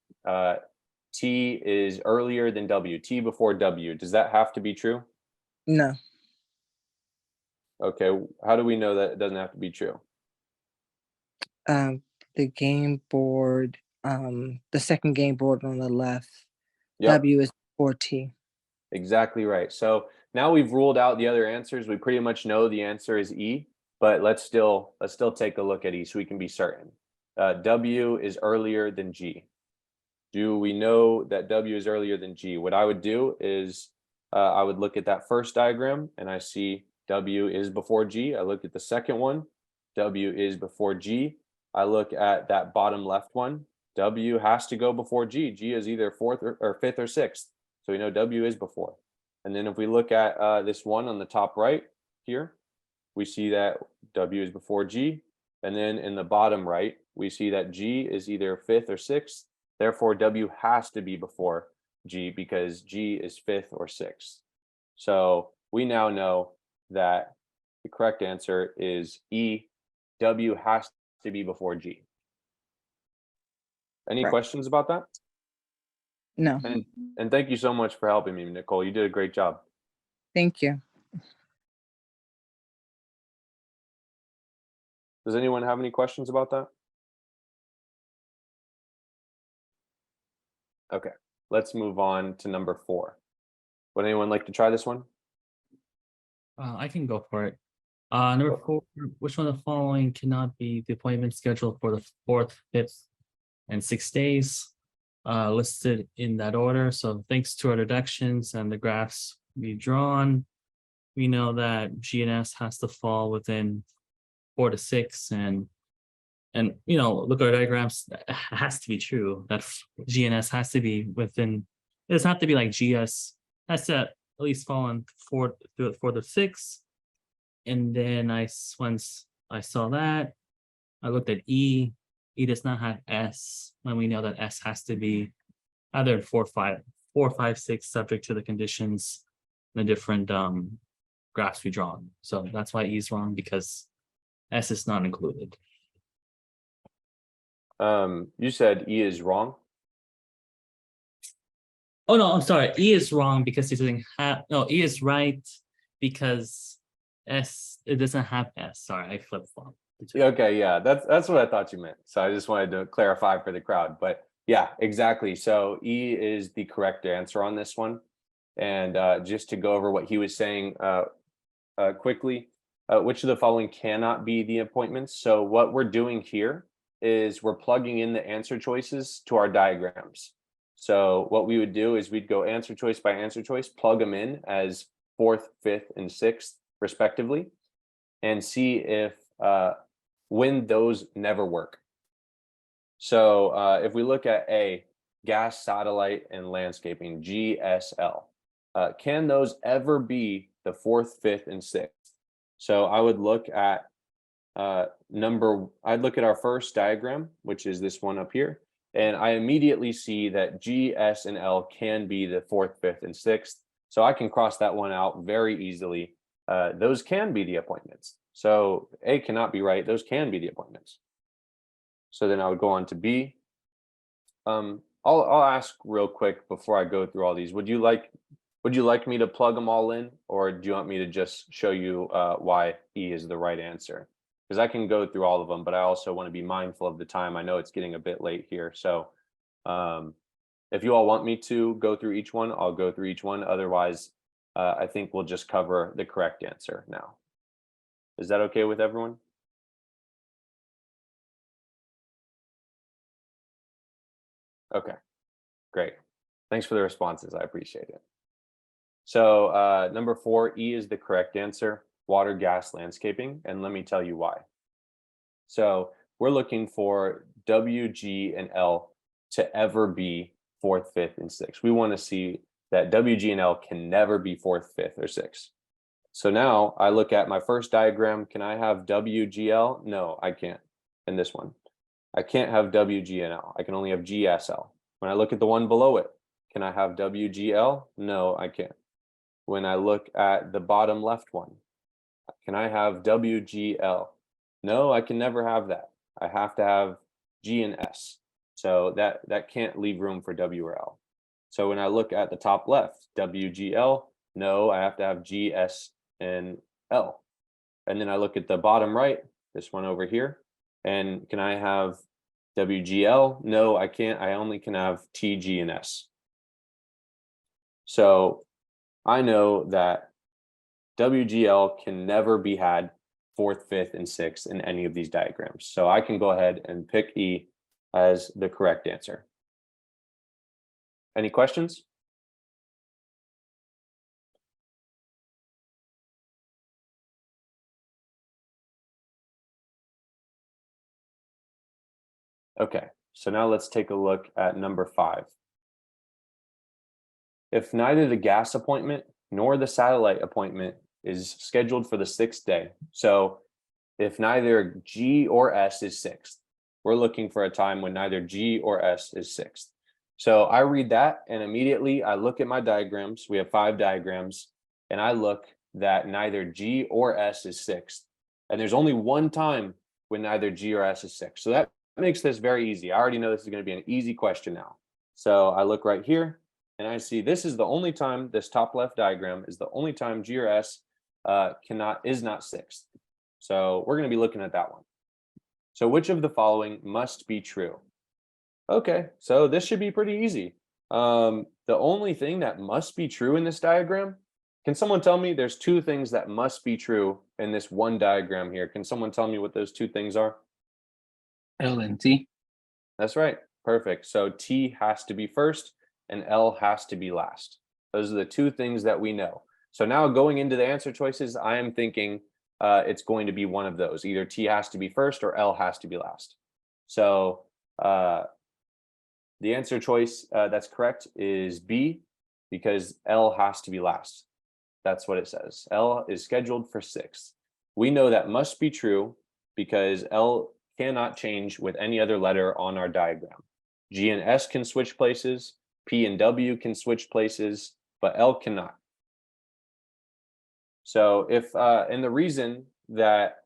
T is earlier than W, T before W. Does that have to be true? No. Okay, how do we know that it doesn't have to be true? The game board, the second game board on the left, Yep. W is before T. Exactly right. So now we've ruled out the other answers. We pretty much know the answer is E, but let's still take a look at E so we can be certain. W is earlier than G. Do we know that W is earlier than G? What I would do is I would look at that first diagram and I see W is before G. I look at the second one, W is before G. I look at that bottom left one, W has to go before G. G is either fourth or fifth or sixth. So we know W is before. And then if we look at this one on the top right here, we see that W is before G. And then in the bottom right, we see that G is either fifth or sixth. Therefore, W has to be before G because G is fifth or sixth. So we now know that the correct answer is E. W has to be before G. Any Right. questions about that? No. And thank you so much for helping me, Nicole. You did a great job. Thank you. Does anyone have any questions about that? Okay, let's move on to number 4. Would anyone like to try this one? I can go for it. Number 4, which one of the following cannot be the appointment scheduled for the 4th, 5th, and 6th days? Listed in that order. So thanks to our deductions and the graphs we drawn, we know that G and S has to fall within 4 to 6, and you know, look at our diagrams. It has to be true that G and S has to be within. It doesn't have to be like GS has to at least fall in 4 to 6. And then once I saw that, I looked at E. E does not have S, when we know that S has to be either 4, 5, 6, subject to the conditions, the different graphs we drawn. So that's why E is wrong, because S is not included. You said E is wrong. Oh no, I'm sorry. E is wrong because it doesn't have. No, E is right because it doesn't have S. Sorry, I flip flop. Okay, yeah, that's what I thought you meant. So I just wanted to clarify for the crowd. But yeah, exactly. So E is the correct answer on this one. And just to go over what he was saying quickly, which of the following cannot be the appointments? So what we're doing here is we're plugging in the answer choices to our diagrams. So what we would do is we'd go answer choice by answer choice, plug them in as 4th, 5th, and 6th respectively, and see if when those never work. So if we look at A, gas, satellite, and landscaping, GSL, can those ever be the 4th, 5th, and 6th? So I would look at I'd look at our first diagram, which is this one up here, and I immediately see that G, S, and L can be the 4th, 5th, and 6th. So I can cross that one out very easily. Those can be the appointments. So A cannot be right. Those can be the appointments. So then I would go on to B. I'll ask real quick before I go through all these. Would you like me to plug them all in, or do you want me to just show you why E is the right answer? Because I can go through all of them, but I also want to be mindful of the time. I know it's getting a bit late here. So if you all want me to go through each one, I'll go through each one. Otherwise, I think we'll just cover the correct answer now. Is that okay with everyone? Okay, great. Thanks for the responses. I appreciate it. So number 4, E is the correct answer, water, gas, landscaping. And let me tell you why. So we're looking for W, G, and L to ever be 4th, 5th, and 6th. We want to see that W, G, and L can never be 4th, 5th, or 6th. So now I look at my first diagram. Can I have W, G, L? No, I can't. In this one, I can't have W, G, and L. I can only have G, S, L. When I look at the one below it, can I have W, G, L? No, I can't. When I look at the bottom left one, can I have W, G, L? No, I can never have that. I have to have G and S. So that can't leave room for W or L. So when I look at the top left, W, G, L, no, I have to have G, S, and L. And then I look at the bottom right, this one over here, and can I have WGL? No, I can't. I only can have T, G, and S. So I know that WGL can never be had 4th, 5th, and 6th in any of these diagrams. So I can go ahead and pick E as the correct answer. Any questions? Okay, so now let's take a look at number 5. If neither the gas appointment nor the satellite appointment is scheduled for the 6th day, so if neither G or S is 6th, we're looking for a time when neither G or S is 6th. So I read that and immediately I look at my diagrams. We have 5 diagrams, and I look that neither G or S is 6th. And there's only one time when neither G or S is 6th. So that makes this very easy. I already know this is going to be an easy question now. So I look right here and I see this is the only time, this top left diagram is the only time G or S is not 6th. So we're going to be looking at that one. So which of the following must be true? Okay, so this should be pretty easy. The only thing that must be true in this diagram, can someone tell me? There's two things that must be true in this one diagram here. Can someone tell me what those two things are? L and T. That's right. Perfect. So T has to be first and L has to be last. Those are the two things that we know. So now going into the answer choices, I am thinking it's going to be one of those. Either T has to be first or L has to be last. So the answer choice that's correct is B, because L has to be last. That's what it says. L is scheduled for 6th. We know that must be true because L cannot change with any other letter on our diagram. G and S can switch places, P and W can switch places, but L cannot. So if, and the reason that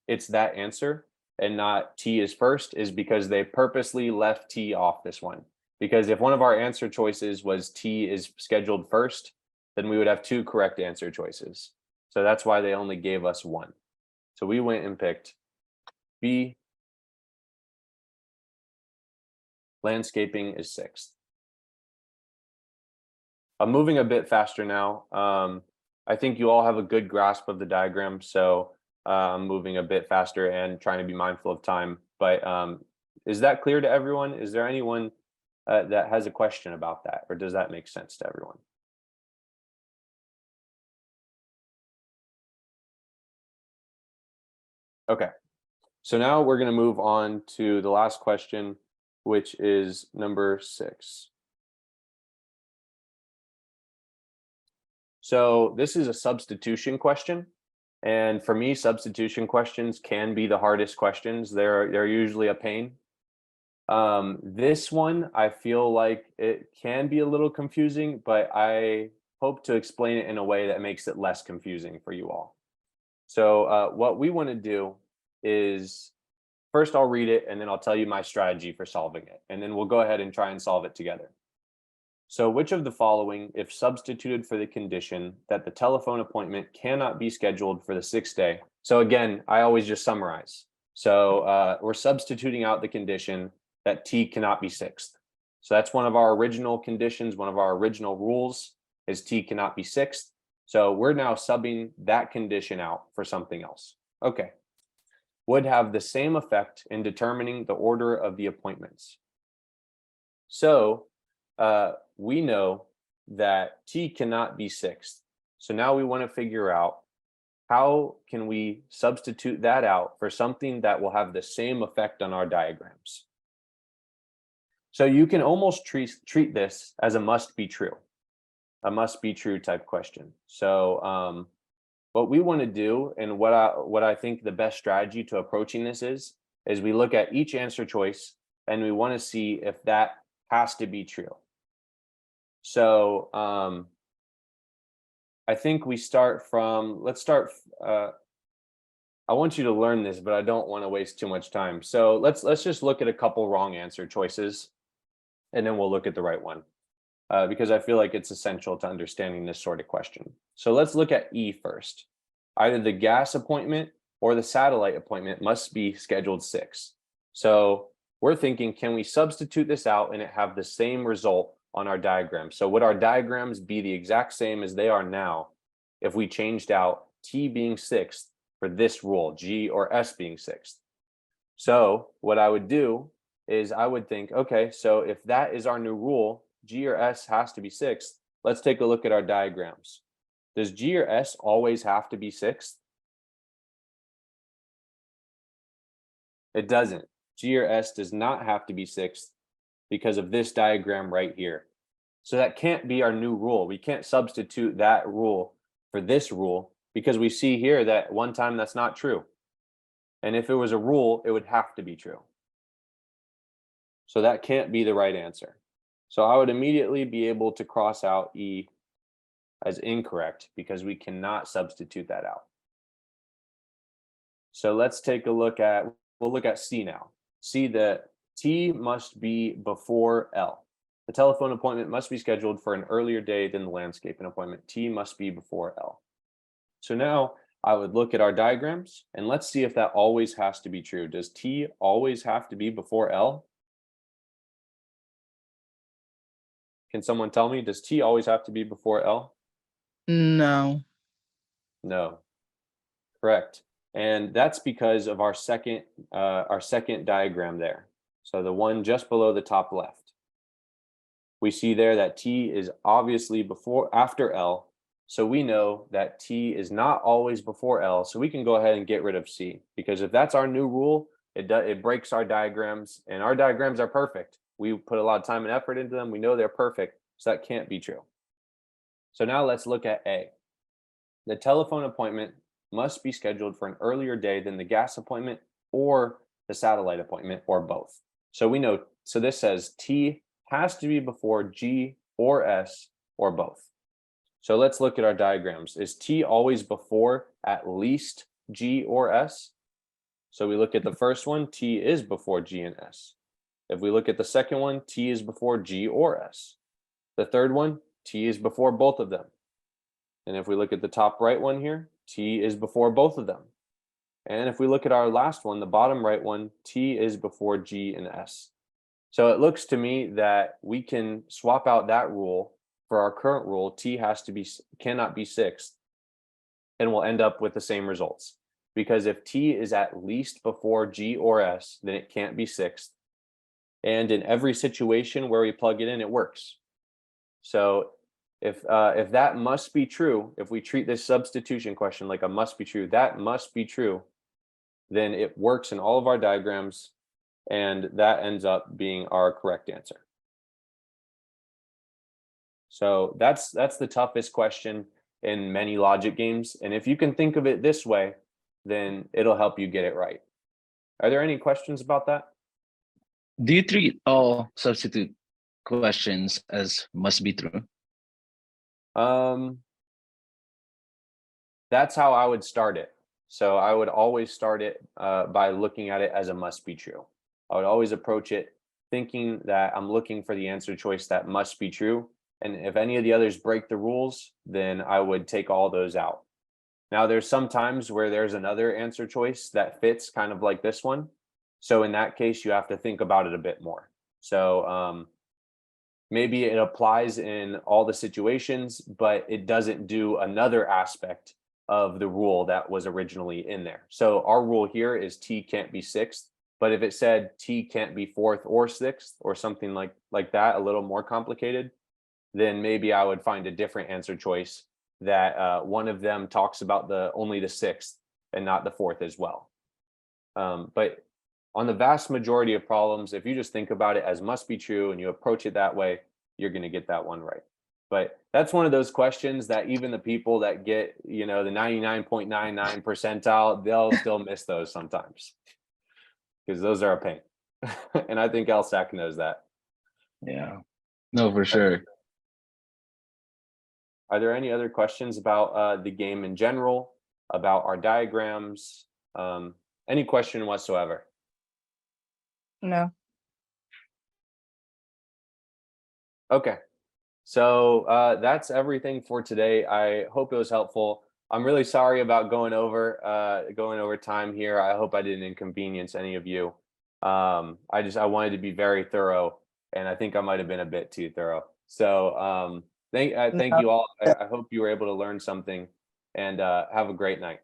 it's that answer and not T is first is because they purposely left T off this one. Because if one of our answer choices was T is scheduled first, then we would have 2 correct answer choices. So that's why they only gave us 1. So we went and picked B. Landscaping is 6th. I'm moving a bit faster now. I think you all have a good grasp of the diagram, so I'm moving a bit faster and trying to be mindful of time. But is that clear to everyone? Is there anyone that has a question about that, or does that make sense to everyone? Okay, so now we're going to move on to the last question, which is number 6. So this is a substitution question. And for me, substitution questions can be the hardest questions. They're usually a pain. This one, I feel like it can be a little confusing, but I hope to explain it in a way that makes it less confusing for you all. So what we want to do is, first I'll read it and then I'll tell you my strategy for solving it. And then we'll go ahead and try and solve it together. So which of the following, if substituted for the condition that the telephone appointment cannot be scheduled for the 6th day? So again, I always just summarize. So we're substituting out the condition that T cannot be 6th. So that's one of our original conditions, one of our original rules is T cannot be 6th. So we're now subbing that condition out for something else. Okay. Would have the same effect in determining the order of the appointments. So we know that T cannot be 6th. So now we want to figure out how can we substitute that out for something that will have the same effect on our diagrams. So you can almost treat this as a must be true type question. So what we want to do, and what I think the best strategy to approaching this is we look at each answer choice and we want to see if that has to be true. So I think we start from, I want you to learn this, but I don't want to waste too much time. So let's just look at a couple wrong answer choices and then we'll look at the right one. Because I feel like it's essential to understanding this sort of question. So let's look at E first. Either the gas appointment or the satellite appointment must be scheduled 6. So we're thinking, can we substitute this out and it have the same result on our diagram? So would our diagrams be the exact same as they are now if we changed out T being 6th for this rule, G or S being 6th? So what I would do is I would think, okay, so if that is our new rule, G or S has to be 6th. Let's take a look at our diagrams. Does G or S always have to be 6th? It doesn't. G or S does not have to be 6th because of this diagram right here. So that can't be our new rule. We can't substitute that rule for this rule because we see here that one time that's not true. And if it was a rule, it would have to be true. So that can't be the right answer. So I would immediately be able to cross out E as incorrect because we cannot substitute that out. So let's take a look at, we'll look at C now. C, the T must be before L. The telephone appointment must be scheduled for an earlier day than the landscaping appointment. T must be before L. So now I would look at our diagrams and let's see if that always has to be true. Does T always have to be before L? Can someone tell me, does T always have to be before L? No. No. Correct. And that's because of our second diagram there. So the one just below the top left. We see there that T is obviously after L. So we know that T is not always before L. So we can go ahead and get rid of C, because if that's our new rule, it breaks our diagrams, and our diagrams are perfect. We put a lot of time and effort into them. We know they're perfect. So that can't be true. So now let's look at A. The telephone appointment must be scheduled for an earlier day than the gas appointment or the satellite appointment, or both. So we know, so this says T has to be before G or S or both. So let's look at our diagrams. Is T always before at least G or S? So we look at the first one, T is before G and S. If we look at the second one, T is before G or S. The third one, T is before both of them. And if we look at the top right one here, T is before both of them. And if we look at our last one, the bottom right one, T is before G and S. So it looks to me that we can swap out that rule for our current rule. T cannot be sixth, and we'll end up with the same results. Because if T is at least before G or S, then it can't be sixth. And in every situation where we plug it in, it works. So if that must be true, if we treat this substitution question like a must be true, that must be true, then it works in all of our diagrams, and that ends up being our correct answer. So that's the toughest question in many logic games. And if you can think of it this way, then it'll help you get it right. Are there any questions about that? Do you treat all substitute questions as must be true? That's how I would start it. So I would always start it by looking at it as a must be true. I would always approach it thinking that I'm looking for the answer choice that must be true. And if any of the others break the rules, then I would take all those out. Now, there's some times where there's another answer choice that fits kind of like this one. So in that case, you have to think about it a bit more. So maybe it applies in all the situations, but it doesn't do another aspect of the rule that was originally in there. So our rule here is T can't be sixth, but if it said T can't be fourth or sixth or something like that, a little more complicated, then maybe I would find a different answer choice that one of them talks about only the sixth and not the fourth as well. But on the vast majority of problems, if you just think about it as must be true and you approach it that way, you're going to get that one right. But that's one of those questions that even the people that get, the 99.99 percentile, they'll still miss those sometimes because those are a pain. And I think LSAC knows that. Yeah, no, for sure. Are there any other questions about the game in general, about our diagrams? Any question whatsoever? No. Okay. So that's everything for today. I hope it was helpful. I'm really sorry about going over time here. I hope I didn't inconvenience any of you. I wanted to be very thorough, and I think I might have been a bit too thorough. So thank you all. I hope you were able to learn something, and have a great night.